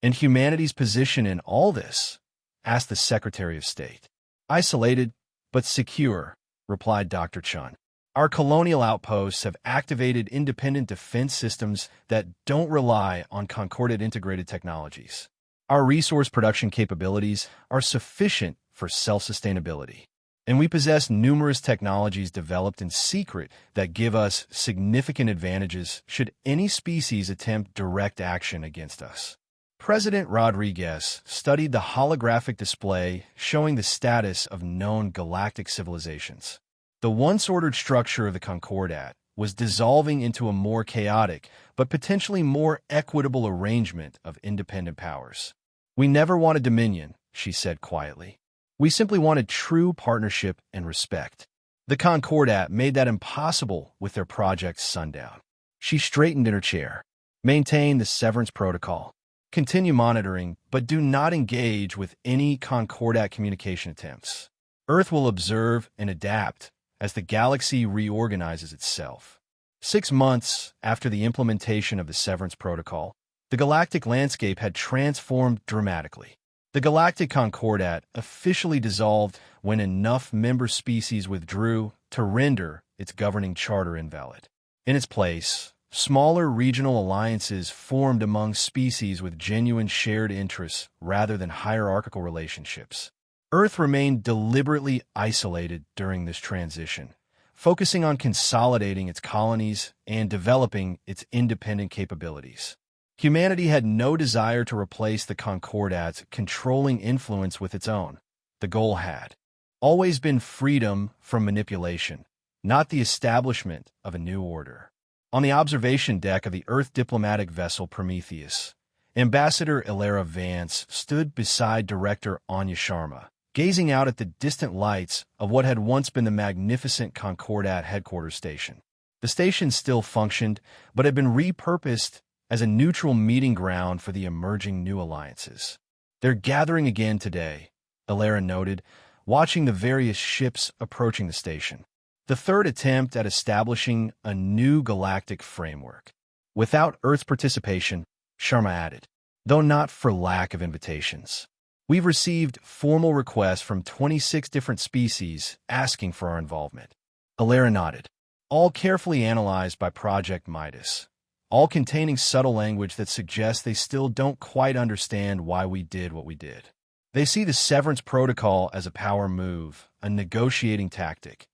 And humanity's position in all this? Asked the Secretary of State. Isolated, but secure, replied Dr. Chun. Our colonial outposts have activated independent defense systems that don't rely on Concordat integrated technologies. Our resource production capabilities are sufficient for self-sustainability, and we possess numerous technologies developed in secret that give us significant advantages should any species attempt direct action against us. President Rodriguez studied the holographic display showing the status of known galactic civilizations. The once-ordered structure of the Concordat was dissolving into a more chaotic, but potentially more equitable arrangement of independent powers. We never wanted dominion, she said quietly. We simply wanted true partnership and respect. The Concordat made that impossible with their Project Sundown. She straightened in her chair. Maintain the severance protocol. Continue monitoring, but do not engage with any Concordat communication attempts. Earth will observe and adapt as the galaxy reorganizes itself. 6 months after the implementation of the severance protocol, the galactic landscape had transformed dramatically. The Galactic Concordat officially dissolved when enough member species withdrew to render its governing charter invalid. In its place, smaller regional alliances formed among species with genuine shared interests rather than hierarchical relationships. Earth remained deliberately isolated during this transition, focusing on consolidating its colonies and developing its independent capabilities. Humanity had no desire to replace the Concordat's controlling influence with its own. The goal had always been freedom from manipulation, not the establishment of a new order. On the observation deck of the Earth diplomatic vessel Prometheus, Ambassador Ilera Vance stood beside Director Anya Sharma, gazing out at the distant lights of what had once been the magnificent Concordat headquarters station. The station still functioned, but had been repurposed as a neutral meeting ground for the emerging new alliances. They're gathering again today, Ilera noted, watching the various ships approaching the station. The third attempt at establishing a new galactic framework. Without Earth's participation, Sharma added, though not for lack of invitations. We've received formal requests from 26 different species asking for our involvement. Ilera nodded, all carefully analyzed by Project Midas, all containing subtle language that suggests they still don't quite understand why we did what we did. They see the severance protocol as a power move, a negotiating tactic,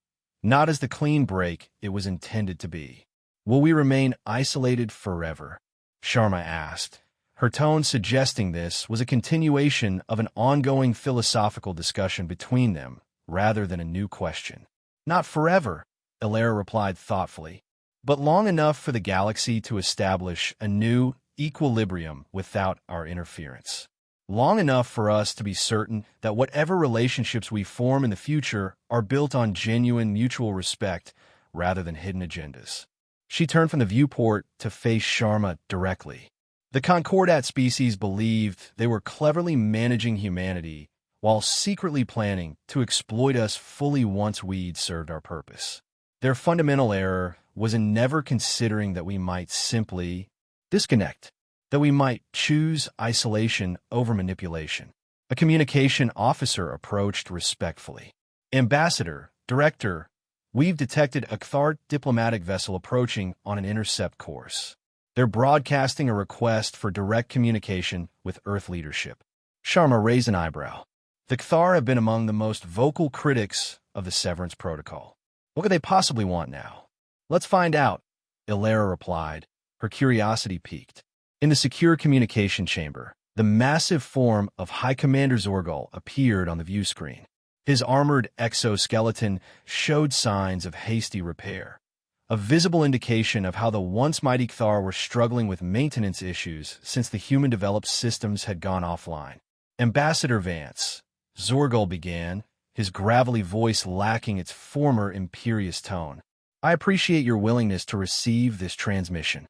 not as the clean break it was intended to be. Will we remain isolated forever? Sharma asked. Her tone suggesting this was a continuation of an ongoing philosophical discussion between them, rather than a new question. Not forever, Ilera replied thoughtfully, but long enough for the galaxy to establish a new equilibrium without our interference. Long enough for us to be certain that whatever relationships we form in the future are built on genuine mutual respect rather than hidden agendas. She turned from the viewport to face Sharma directly. The Concordat species believed they were cleverly managing humanity while secretly planning to exploit us fully once we'd served our purpose. Their fundamental error was in never considering that we might simply disconnect, that we might choose isolation over manipulation. A communication officer approached respectfully. Ambassador, Director, we've detected a Cathar diplomatic vessel approaching on an intercept course. They're broadcasting a request for direct communication with Earth leadership. Sharma raised an eyebrow. The Cathar have been among the most vocal critics of the severance protocol. What could they possibly want now? Let's find out, Ilera replied, her curiosity piqued. In the secure communication chamber, the massive form of High Commander Zorgal appeared on the view screen. His armored exoskeleton showed signs of hasty repair. a visible indication of how the once mighty Kthar were struggling with maintenance issues since the human-developed systems had gone offline. Ambassador Vance, Zorgul began, his gravelly voice lacking its former imperious tone. I appreciate your willingness to receive this transmission.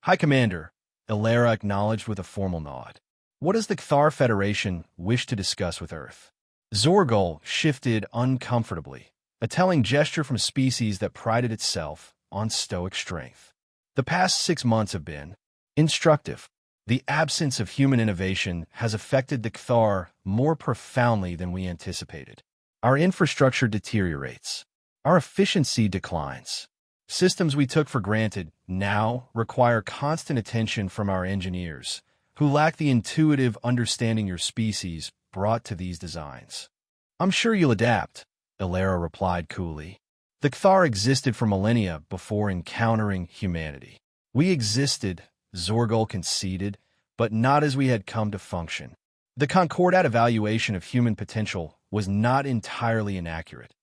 High Commander, Ilera acknowledged with a formal nod. What does the Kthar Federation wish to discuss with Earth? Zorgul shifted uncomfortably, a telling gesture from a species that prided itself on stoic strength. The past 6 months have been instructive. The absence of human innovation has affected the Kthar more profoundly than we anticipated. Our infrastructure deteriorates. Our efficiency declines. Systems we took for granted now require constant attention from our engineers, who lack the intuitive understanding your species brought to these designs. I'm sure you'll adapt, Ilera replied coolly. The Kthar existed for millennia before encountering humanity. We existed, Zorgul conceded, but not as we had come to function. The Concordat evaluation of human potential was not entirely inaccurate.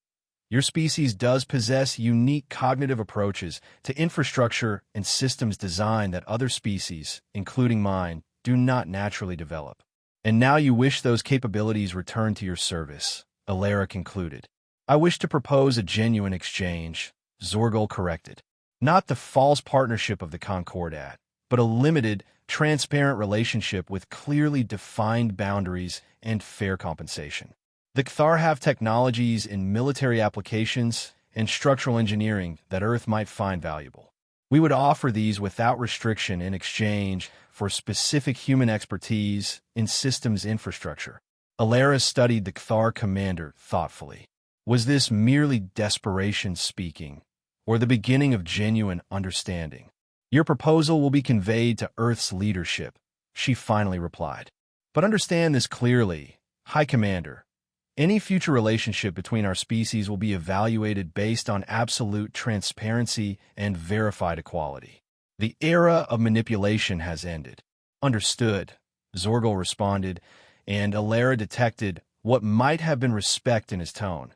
Your species does possess unique cognitive approaches to infrastructure and systems design that other species, including mine, do not naturally develop. And now you wish those capabilities returned to your service, Ilera concluded. I wish to propose a genuine exchange, Zorgul corrected. Not the false partnership of the Concordat, but a limited, transparent relationship with clearly defined boundaries and fair compensation. The Kthar have technologies in military applications and structural engineering that Earth might find valuable. We would offer these without restriction in exchange for specific human expertise in systems infrastructure. Ilera studied the Kthar commander thoughtfully. Was this merely desperation speaking, or the beginning of genuine understanding? Your proposal will be conveyed to Earth's leadership, she finally replied. But understand this clearly, High Commander. Any future relationship between our species will be evaluated based on absolute transparency and verified equality. The era of manipulation has ended. Understood, Zorgul responded, and Ilera detected what might have been respect in his tone.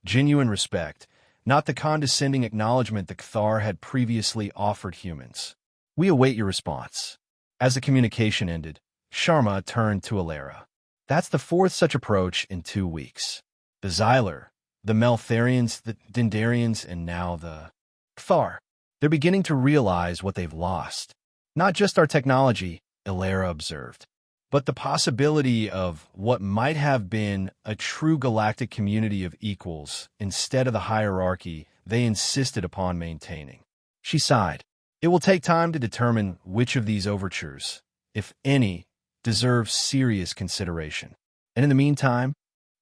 Genuine respect, not the condescending acknowledgement the Kthar had previously offered humans. We await your response. As the communication ended, Sharma turned to Ilera. That's the 4th such approach in 2 weeks. The Xyler, the Meltharians, the Dendarians, and now the Kthar. They're beginning to realize what they've lost. Not just our technology, Ilera observed, but the possibility of what might have been a true galactic community of equals instead of the hierarchy they insisted upon maintaining. She sighed. It will take time to determine which of these overtures, if any, deserve serious consideration. And in the meantime,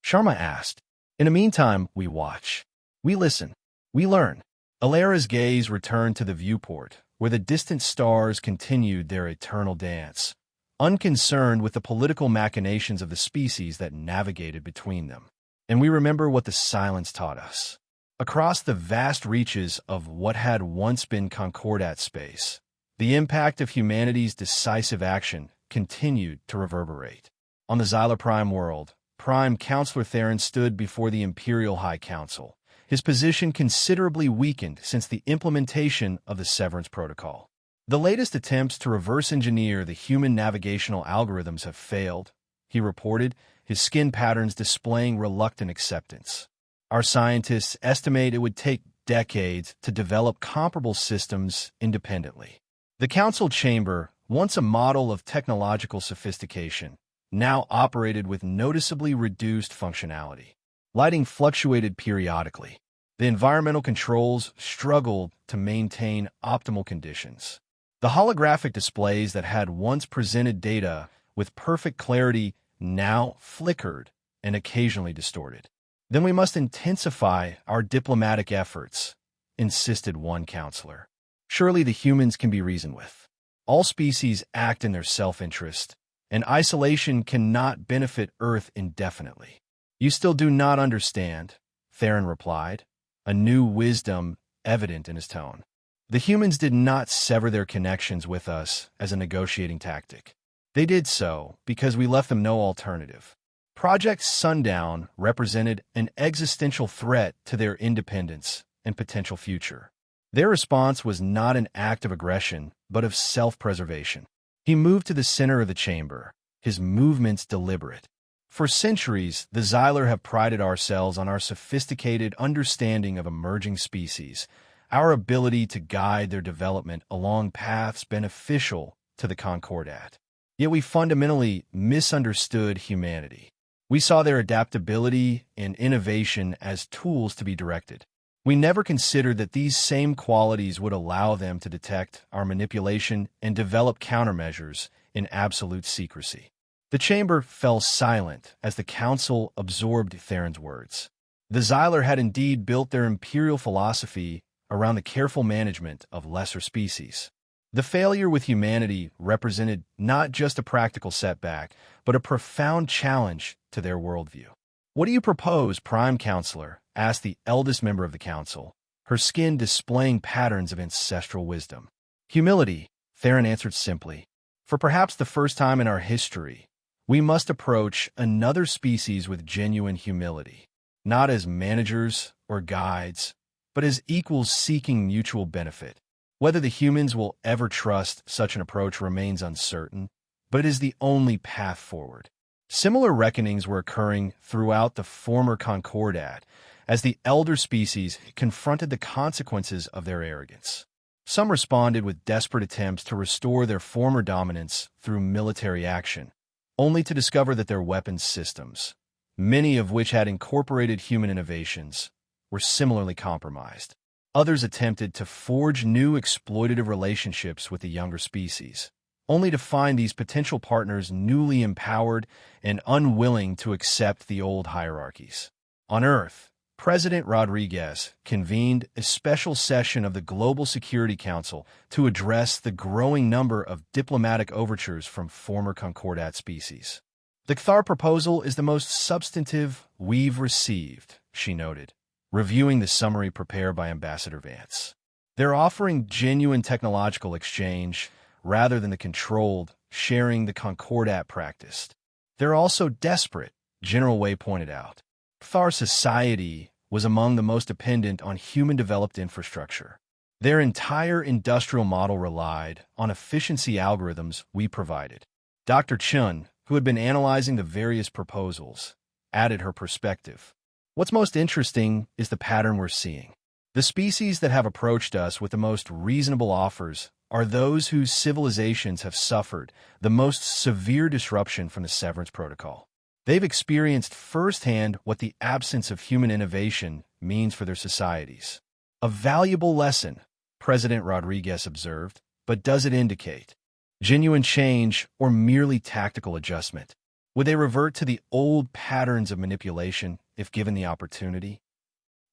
Sharma asked, in the meantime, we watch. We listen. We learn. Ilera's gaze returned to the viewport, where the distant stars continued their eternal dance, unconcerned with the political machinations of the species that navigated between them. And we remember what the silence taught us. Across the vast reaches of what had once been Concordat space, the impact of humanity's decisive action continued to reverberate. On the Xyla Prime world, Prime Counselor Theron stood before the Imperial High Council, his position considerably weakened since the implementation of the Severance Protocol. The latest attempts to reverse engineer the human navigational algorithms have failed, he reported, his skin patterns displaying reluctant acceptance. Our scientists estimate it would take decades to develop comparable systems independently. The Council Chamber, once a model of technological sophistication, now operated with noticeably reduced functionality. Lighting fluctuated periodically. The environmental controls struggled to maintain optimal conditions. The holographic displays that had once presented data with perfect clarity now flickered and occasionally distorted. Then we must intensify our diplomatic efforts, insisted one counselor. Surely the humans can be reasoned with. All species act in their self-interest, and isolation cannot benefit Earth indefinitely. You still do not understand, Theron replied, a new wisdom evident in his tone. The humans did not sever their connections with us as a negotiating tactic. They did so because we left them no alternative. Project Sundown represented an existential threat to their independence and potential future. Their response was not an act of aggression, but of self-preservation. He moved to the center of the chamber, his movements deliberate. For centuries, the Xyler have prided ourselves on our sophisticated understanding of emerging species, our ability to guide their development along paths beneficial to the Concordat. Yet we fundamentally misunderstood humanity. We saw their adaptability and innovation as tools to be directed. We never considered that these same qualities would allow them to detect our manipulation and develop countermeasures in absolute secrecy. The chamber fell silent as the council absorbed Theron's words. The Xyler had indeed built their imperial philosophy around the careful management of lesser species. The failure with humanity represented not just a practical setback, but a profound challenge to their worldview. "What do you propose, Prime Counselor?" asked the eldest member of the council, her skin displaying patterns of ancestral wisdom. "Humility," Theron answered simply. "For perhaps the first time in our history, we must approach another species with genuine humility, not as managers or guides, but as equals seeking mutual benefit. Whether the humans will ever trust such an approach remains uncertain, but it is the only path forward." Similar reckonings were occurring throughout the former Concordat as the elder species confronted the consequences of their arrogance. Some responded with desperate attempts to restore their former dominance through military action, only to discover that their weapons systems, many of which had incorporated human innovations, were similarly compromised. Others attempted to forge new exploitative relationships with the younger species, only to find these potential partners newly empowered and unwilling to accept the old hierarchies. On Earth, President Rodriguez convened a special session of the Global Security Council to address the growing number of diplomatic overtures from former Concordat species. "The Cthar proposal is the most substantive we've received," she noted, reviewing the summary prepared by Ambassador Vance. "They're offering genuine technological exchange rather than the controlled sharing the Concordat practiced. They're also desperate," General Wei pointed out. "Cthar society was among the most dependent on human-developed infrastructure. Their entire industrial model relied on efficiency algorithms we provided." Dr. Chun, who had been analyzing the various proposals, added her perspective. "What's most interesting is the pattern we're seeing. The species that have approached us with the most reasonable offers are those whose civilizations have suffered the most severe disruption from the Severance Protocol. They've experienced firsthand what the absence of human innovation means for their societies. A valuable lesson," President Rodriguez observed, "but does it indicate genuine change or merely tactical adjustment? Would they revert to the old patterns of manipulation if given the opportunity?"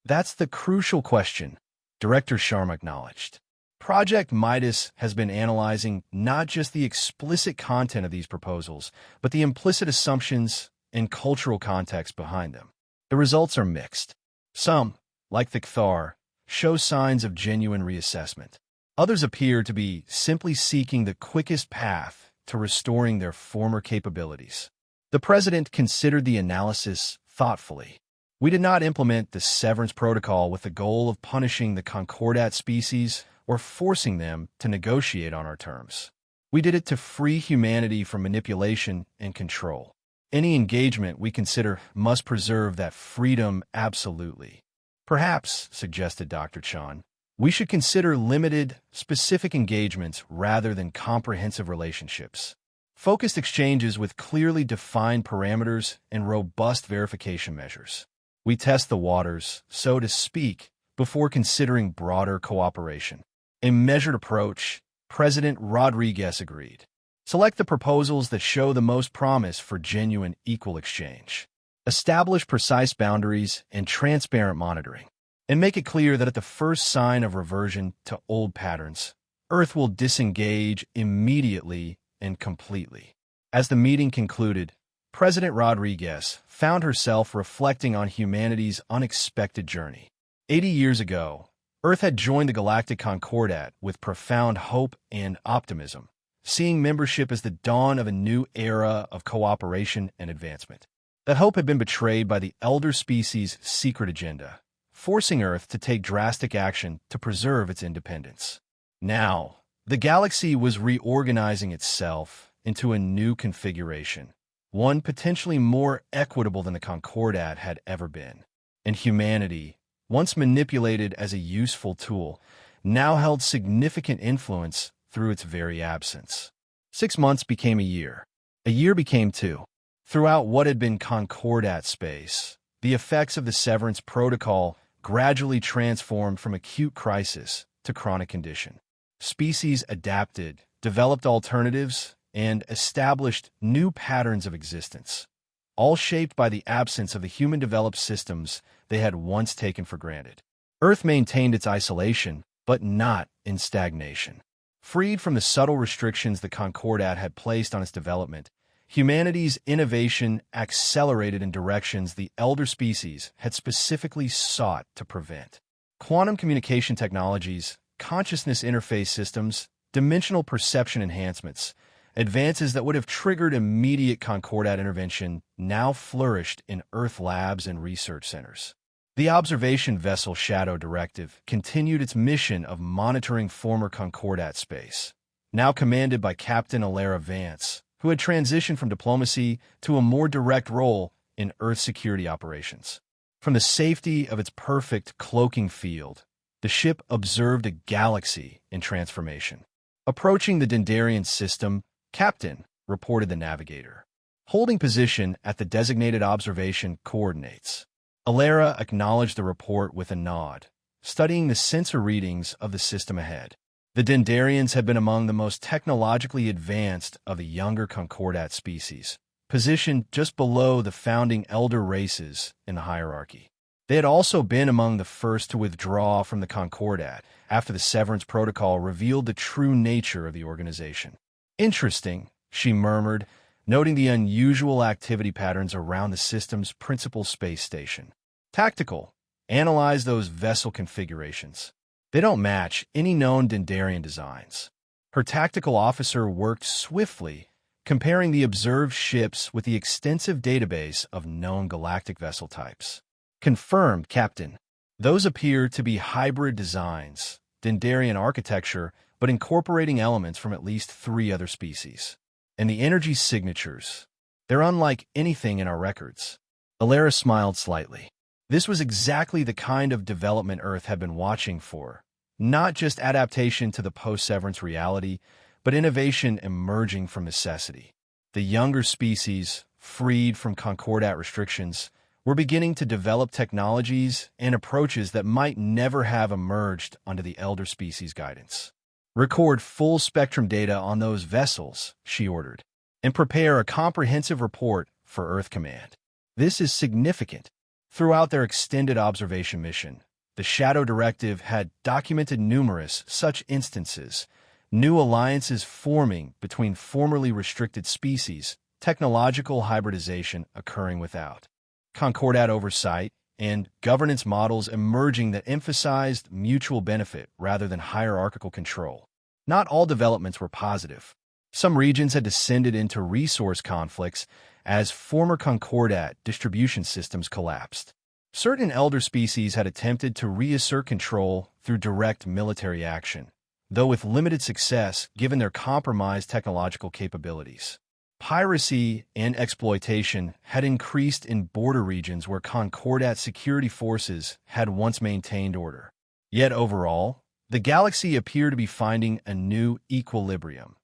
"That's the crucial question," Director Sharma acknowledged. Project Midas has been analyzing not just the explicit content of these proposals, but the implicit assumptions and cultural context behind them. The results are mixed. Some, like the Cthar, show signs of genuine reassessment. Others appear to be simply seeking the quickest path to restoring their former capabilities. The president considered the analysis thoughtfully. "We did not implement the Severance Protocol with the goal of punishing the Concordat species or forcing them to negotiate on our terms. We did it to free humanity from manipulation and control. Any engagement we consider must preserve that freedom absolutely." "Perhaps," suggested Dr. Chan, "we should consider limited, specific engagements rather than comprehensive relationships. Focused exchanges with clearly defined parameters and robust verification measures. We test the waters, so to speak, before considering broader cooperation." A measured approach, President Rodriguez agreed. "Select the proposals that show the most promise for genuine equal exchange. Establish precise boundaries and transparent monitoring. And make it clear that at the first sign of reversion to old patterns, Earth will disengage immediately and completely." As the meeting concluded, President Rodriguez found herself reflecting on humanity's unexpected journey. 80 years ago, Earth had joined the Galactic Concordat with profound hope and optimism, seeing membership as the dawn of a new era of cooperation and advancement. That hope had been betrayed by the elder species' secret agenda, forcing Earth to take drastic action to preserve its independence. Now, the galaxy was reorganizing itself into a new configuration, one potentially more equitable than the Concordat had ever been. And humanity, once manipulated as a useful tool, now held significant influence through its very absence. 6 months became a year. A year became 2. Throughout what had been Concordat space, the effects of the Severance Protocol gradually transformed from acute crisis to chronic condition. Species adapted, developed alternatives, and established new patterns of existence, all shaped by the absence of the human-developed systems they had once taken for granted. Earth maintained its isolation, but not in stagnation. Freed from the subtle restrictions the Concordat had placed on its development, humanity's innovation accelerated in directions the elder species had specifically sought to prevent. Quantum communication technologies, consciousness interface systems, dimensional perception enhancements, advances that would have triggered immediate Concordat intervention now flourished in Earth labs and research centers. The observation vessel Shadow Directive continued its mission of monitoring former Concordat space, now commanded by Captain Alara Vance, who had transitioned from diplomacy to a more direct role in Earth security operations. From the safety of its perfect cloaking field, the ship observed a galaxy in transformation. Approaching the Dendarian system, Captain, reported the navigator, holding position at the designated observation coordinates. Alara acknowledged the report with a nod, studying the sensor readings of the system ahead. The Dendarians had been among the most technologically advanced of the younger Concordat species, positioned just below the founding elder races in the hierarchy. They had also been among the first to withdraw from the Concordat after the Severance Protocol revealed the true nature of the organization. "Interesting," she murmured, noting the unusual activity patterns around the system's principal space station. "Tactical. Analyze those vessel configurations. They don't match any known Dendarian designs." Her tactical officer worked swiftly, comparing the observed ships with the extensive database of known galactic vessel types. "Confirmed, Captain. Those appear to be hybrid designs, Dendarian architecture, but incorporating elements from at least 3 other species. And the energy signatures, they're unlike anything in our records." Alara smiled slightly. This was exactly the kind of development Earth had been watching for, not just adaptation to the post-Severance reality, but innovation emerging from necessity. The younger species, freed from Concordat restrictions, were beginning to develop technologies and approaches that might never have emerged under the elder species' guidance. "Record full spectrum data on those vessels," she ordered, "and prepare a comprehensive report for Earth Command." This is significant. Throughout their extended observation mission, the Shadow Directive had documented numerous such instances, new alliances forming between formerly restricted species, technological hybridization occurring without Concordat oversight, and governance models emerging that emphasized mutual benefit rather than hierarchical control. Not all developments were positive. Some regions had descended into resource conflicts as former Concordat distribution systems collapsed. Certain elder species had attempted to reassert control through direct military action, though with limited success given their compromised technological capabilities. Piracy and exploitation had increased in border regions where Concordat security forces had once maintained order. Yet overall, the galaxy appeared to be finding a new equilibrium,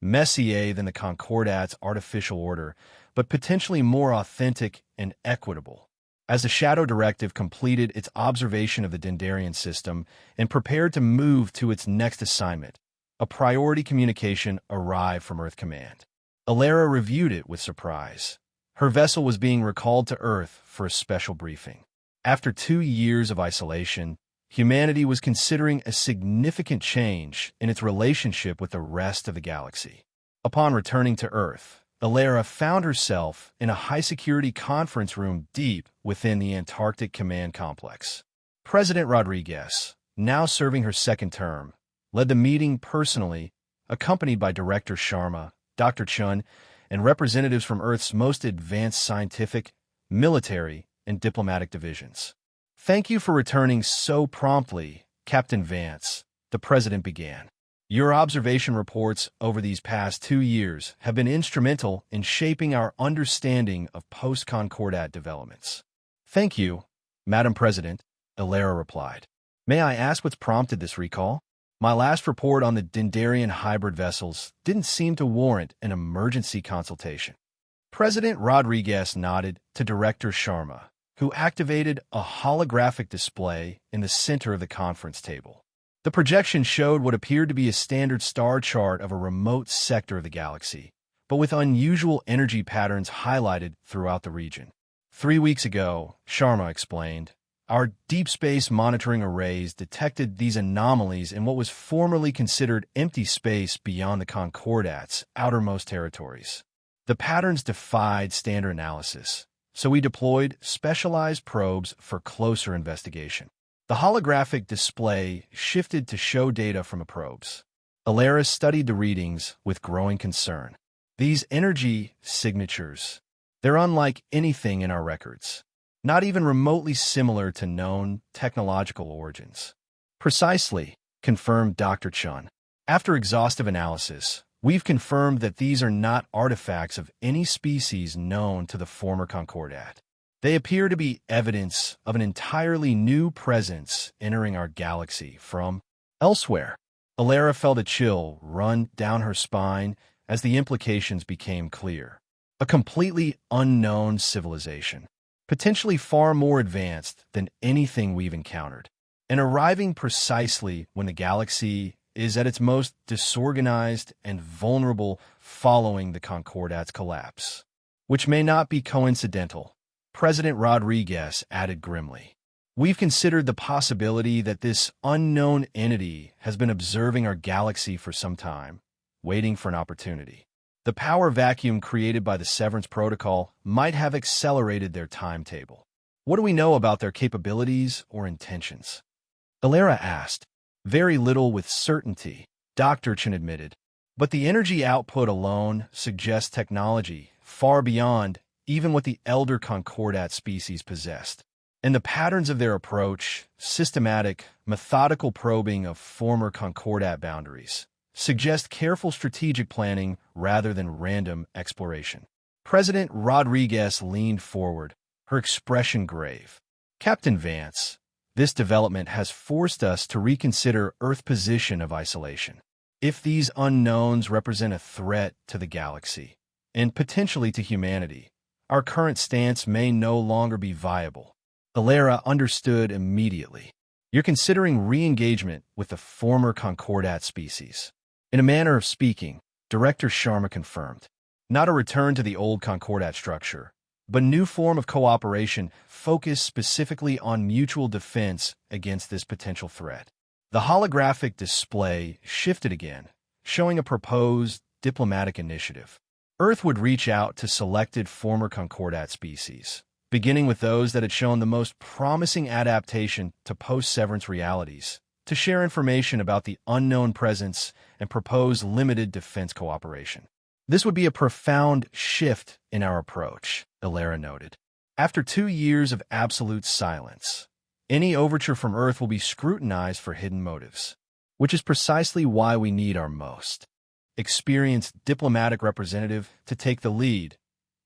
messier than the Concordat's artificial order, but potentially more authentic and equitable. As the Shadow Directive completed its observation of the Dendarian system and prepared to move to its next assignment, a priority communication arrived from Earth Command. Alara reviewed it with surprise. Her vessel was being recalled to Earth for a special briefing. After 2 years of isolation, humanity was considering a significant change in its relationship with the rest of the galaxy. Upon returning to Earth, Alara found herself in a high-security conference room deep within the Antarctic Command Complex. President Rodriguez, now serving her second term, led the meeting personally, accompanied by Director Sharma, Dr. Chun, and representatives from Earth's most advanced scientific, military, and diplomatic divisions. Thank you for returning so promptly, Captain Vance, the President began. Your observation reports over these past 2 years have been instrumental in shaping our understanding of post-Concordat developments. Thank you, Madam President, Ilera replied. May I ask what's prompted this recall? My last report on the Dendarian hybrid vessels didn't seem to warrant an emergency consultation. President Rodriguez nodded to Director Sharma, who activated a holographic display in the center of the conference table. The projection showed what appeared to be a standard star chart of a remote sector of the galaxy, but with unusual energy patterns highlighted throughout the region. 3 weeks ago, Sharma explained, our deep space monitoring arrays detected these anomalies in what was formerly considered empty space beyond the Concordats' outermost territories. The patterns defied standard analysis, so we deployed specialized probes for closer investigation. The holographic display shifted to show data from the probes. Ilera studied the readings with growing concern. These energy signatures, they're unlike anything in our records, not even remotely similar to known technological origins. Precisely, confirmed Dr. Chun. After exhaustive analysis, we've confirmed that these are not artifacts of any species known to the former Concordat. They appear to be evidence of an entirely new presence entering our galaxy from elsewhere. Ilera felt a chill run down her spine as the implications became clear. A completely unknown civilization, potentially far more advanced than anything we've encountered, and arriving precisely when the galaxy is at its most disorganized and vulnerable following the Concordat's collapse. Which may not be coincidental, President Rodriguez added grimly. We've considered the possibility that this unknown entity has been observing our galaxy for some time, waiting for an opportunity. The power vacuum created by the Severance Protocol might have accelerated their timetable. What do we know about their capabilities or intentions? Ilera asked. Very little with certainty, Dr. Chen admitted, but the energy output alone suggests technology far beyond even what the elder Concordat species possessed. And the patterns of their approach, systematic, methodical probing of former Concordat boundaries, suggest careful strategic planning rather than random exploration. President Rodriguez leaned forward, her expression grave. Captain Vance, this development has forced us to reconsider Earth's position of isolation. If these unknowns represent a threat to the galaxy, and potentially to humanity, our current stance may no longer be viable. Ilera understood immediately. You're considering re-engagement with the former Concordat species. In a manner of speaking, Director Sharma confirmed. Not a return to the old Concordat structure, but a new form of cooperation focused specifically on mutual defense against this potential threat. The holographic display shifted again, showing a proposed diplomatic initiative. Earth would reach out to selected former Concordat species, beginning with those that had shown the most promising adaptation to post-severance realities, to share information about the unknown presence and propose limited defense cooperation. This would be a profound shift in our approach, Ilera noted. After 2 years of absolute silence, any overture from Earth will be scrutinized for hidden motives, which is precisely why we need our most experienced diplomatic representative to take the lead,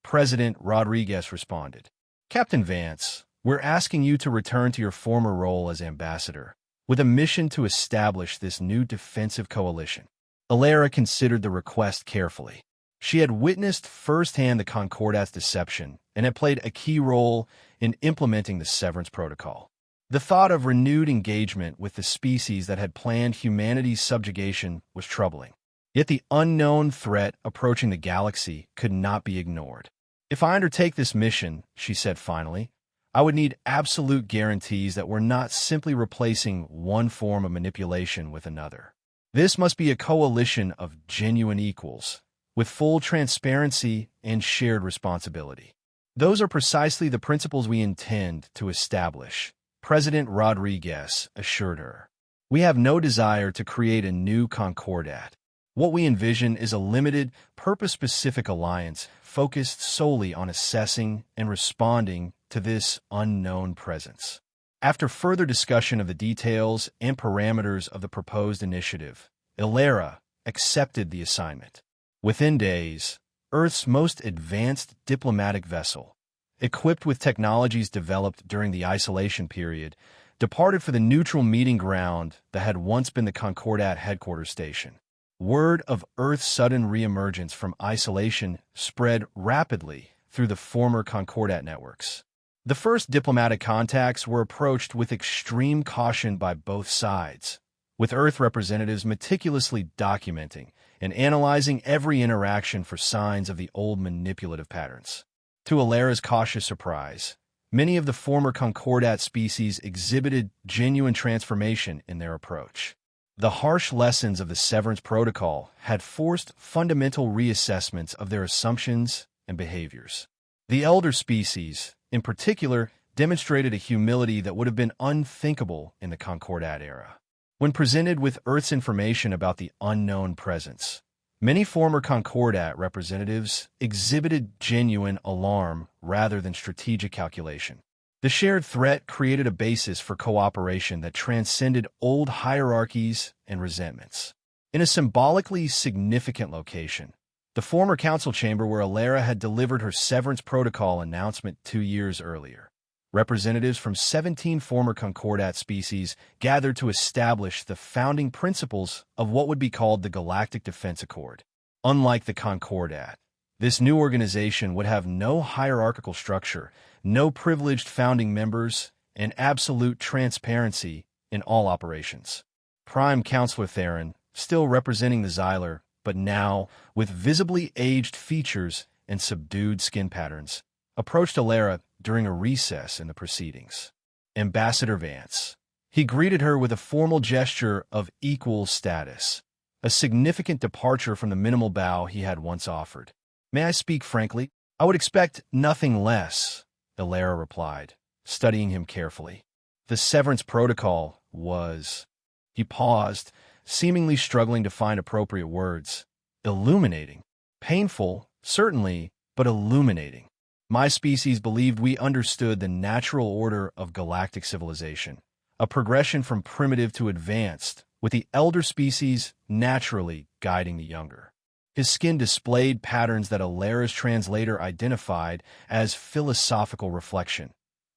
President Rodriguez responded. Captain Vance, we're asking you to return to your former role as ambassador, with a mission to establish this new defensive coalition. Ilera considered the request carefully. She had witnessed firsthand the Concordat's deception and had played a key role in implementing the Severance Protocol. The thought of renewed engagement with the species that had planned humanity's subjugation was troubling. Yet the unknown threat approaching the galaxy could not be ignored. If I undertake this mission, she said finally, I would need absolute guarantees that we're not simply replacing one form of manipulation with another. This must be a coalition of genuine equals, with full transparency and shared responsibility. Those are precisely the principles we intend to establish, President Rodriguez assured her. We have no desire to create a new Concordat. What we envision is a limited, purpose-specific alliance focused solely on assessing and responding to this unknown presence. After further discussion of the details and parameters of the proposed initiative, Ilera accepted the assignment. Within days, Earth's most advanced diplomatic vessel, equipped with technologies developed during the isolation period, departed for the neutral meeting ground that had once been the Concordat headquarters station. Word of Earth's sudden reemergence from isolation spread rapidly through the former Concordat networks. The first diplomatic contacts were approached with extreme caution by both sides, with Earth representatives meticulously documenting and analyzing every interaction for signs of the old manipulative patterns. To Ilera's cautious surprise, many of the former Concordat species exhibited genuine transformation in their approach. The harsh lessons of the Severance Protocol had forced fundamental reassessments of their assumptions and behaviors. The elder species, in particular, demonstrated a humility that would have been unthinkable in the Concordat era. When presented with Earth's information about the unknown presence, many former Concordat representatives exhibited genuine alarm rather than strategic calculation. The shared threat created a basis for cooperation that transcended old hierarchies and resentments. In a symbolically significant location, the former council chamber where Ilera had delivered her Severance Protocol announcement 2 years earlier, representatives from 17 former Concordat species gathered to establish the founding principles of what would be called the Galactic Defense Accord. Unlike the Concordat, this new organization would have no hierarchical structure, no privileged founding members, and absolute transparency in all operations. Prime Counselor Theron, still representing the Xyler, but now with visibly aged features and subdued skin patterns, approached Ilera during a recess in the proceedings. Ambassador Vance. He greeted her with a formal gesture of equal status, a significant departure from the minimal bow he had once offered. "May I speak frankly? I would expect nothing less," Ilera replied, studying him carefully. The Severance Protocol was... He paused, seemingly struggling to find appropriate words. Illuminating. Painful, certainly, but illuminating. My species believed we understood the natural order of galactic civilization, a progression from primitive to advanced, with the elder species naturally guiding the younger. His skin displayed patterns that Ilera's translator identified as philosophical reflection,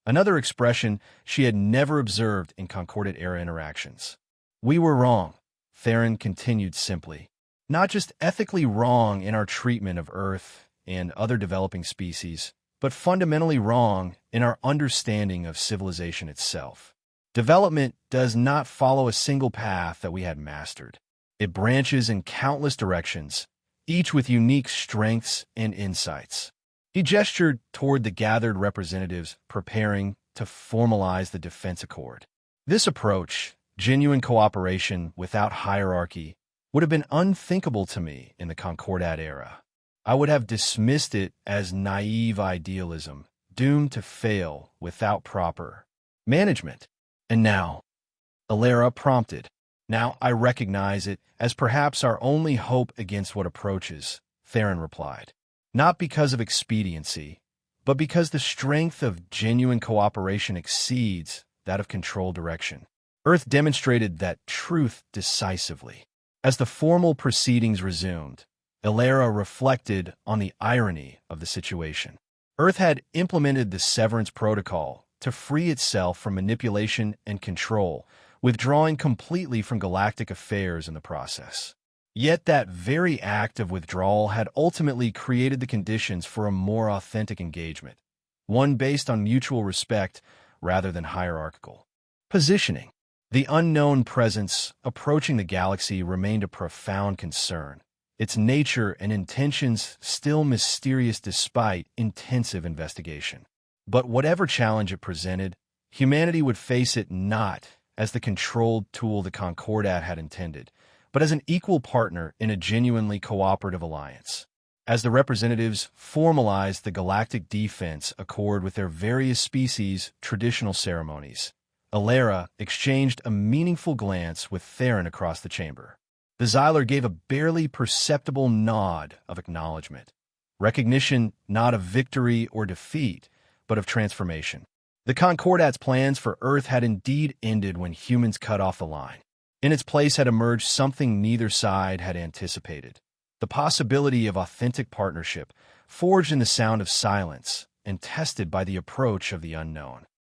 another expression she had never observed in Concordat-era interactions. "We were wrong," Theron continued simply. "Not just ethically wrong in our treatment of Earth and other developing species, but fundamentally wrong in our understanding of civilization itself. Development does not follow a single path that we had mastered. It branches in countless directions, each with unique strengths and insights." He gestured toward the gathered representatives preparing to formalize the Defense Accord. This approach, genuine cooperation without hierarchy, would have been unthinkable to me in the Concordat era. I would have dismissed it as naive idealism, doomed to fail without proper management. "And now," Ilera prompted, "now I recognize it as perhaps our only hope against what approaches," Theron replied. "Not because of expediency, but because the strength of genuine cooperation exceeds that of controlled direction." Earth demonstrated that truth decisively. As the formal proceedings resumed, Ilera reflected on the irony of the situation. Earth had implemented the Severance Protocol to free itself from manipulation and control, withdrawing completely from galactic affairs in the process. Yet that very act of withdrawal had ultimately created the conditions for a more authentic engagement, one based on mutual respect rather than hierarchical positioning. The unknown presence approaching the galaxy remained a profound concern, its nature and intentions still mysterious despite intensive investigation. But whatever challenge it presented, humanity would face it not as the controlled tool the Concordat had intended, but as an equal partner in a genuinely cooperative alliance. As the representatives formalized the Galactic Defense Accord with their various species' traditional ceremonies, Ilera exchanged a meaningful glance with Theron across the chamber. The Xyler gave a barely perceptible nod of acknowledgement, recognition not of victory or defeat, but of transformation. The Concordat's plans for Earth had indeed ended when humans cut off the line. In its place had emerged something neither side had anticipated: the possibility of authentic partnership, forged in the sound of silence and tested by the approach of the unknown.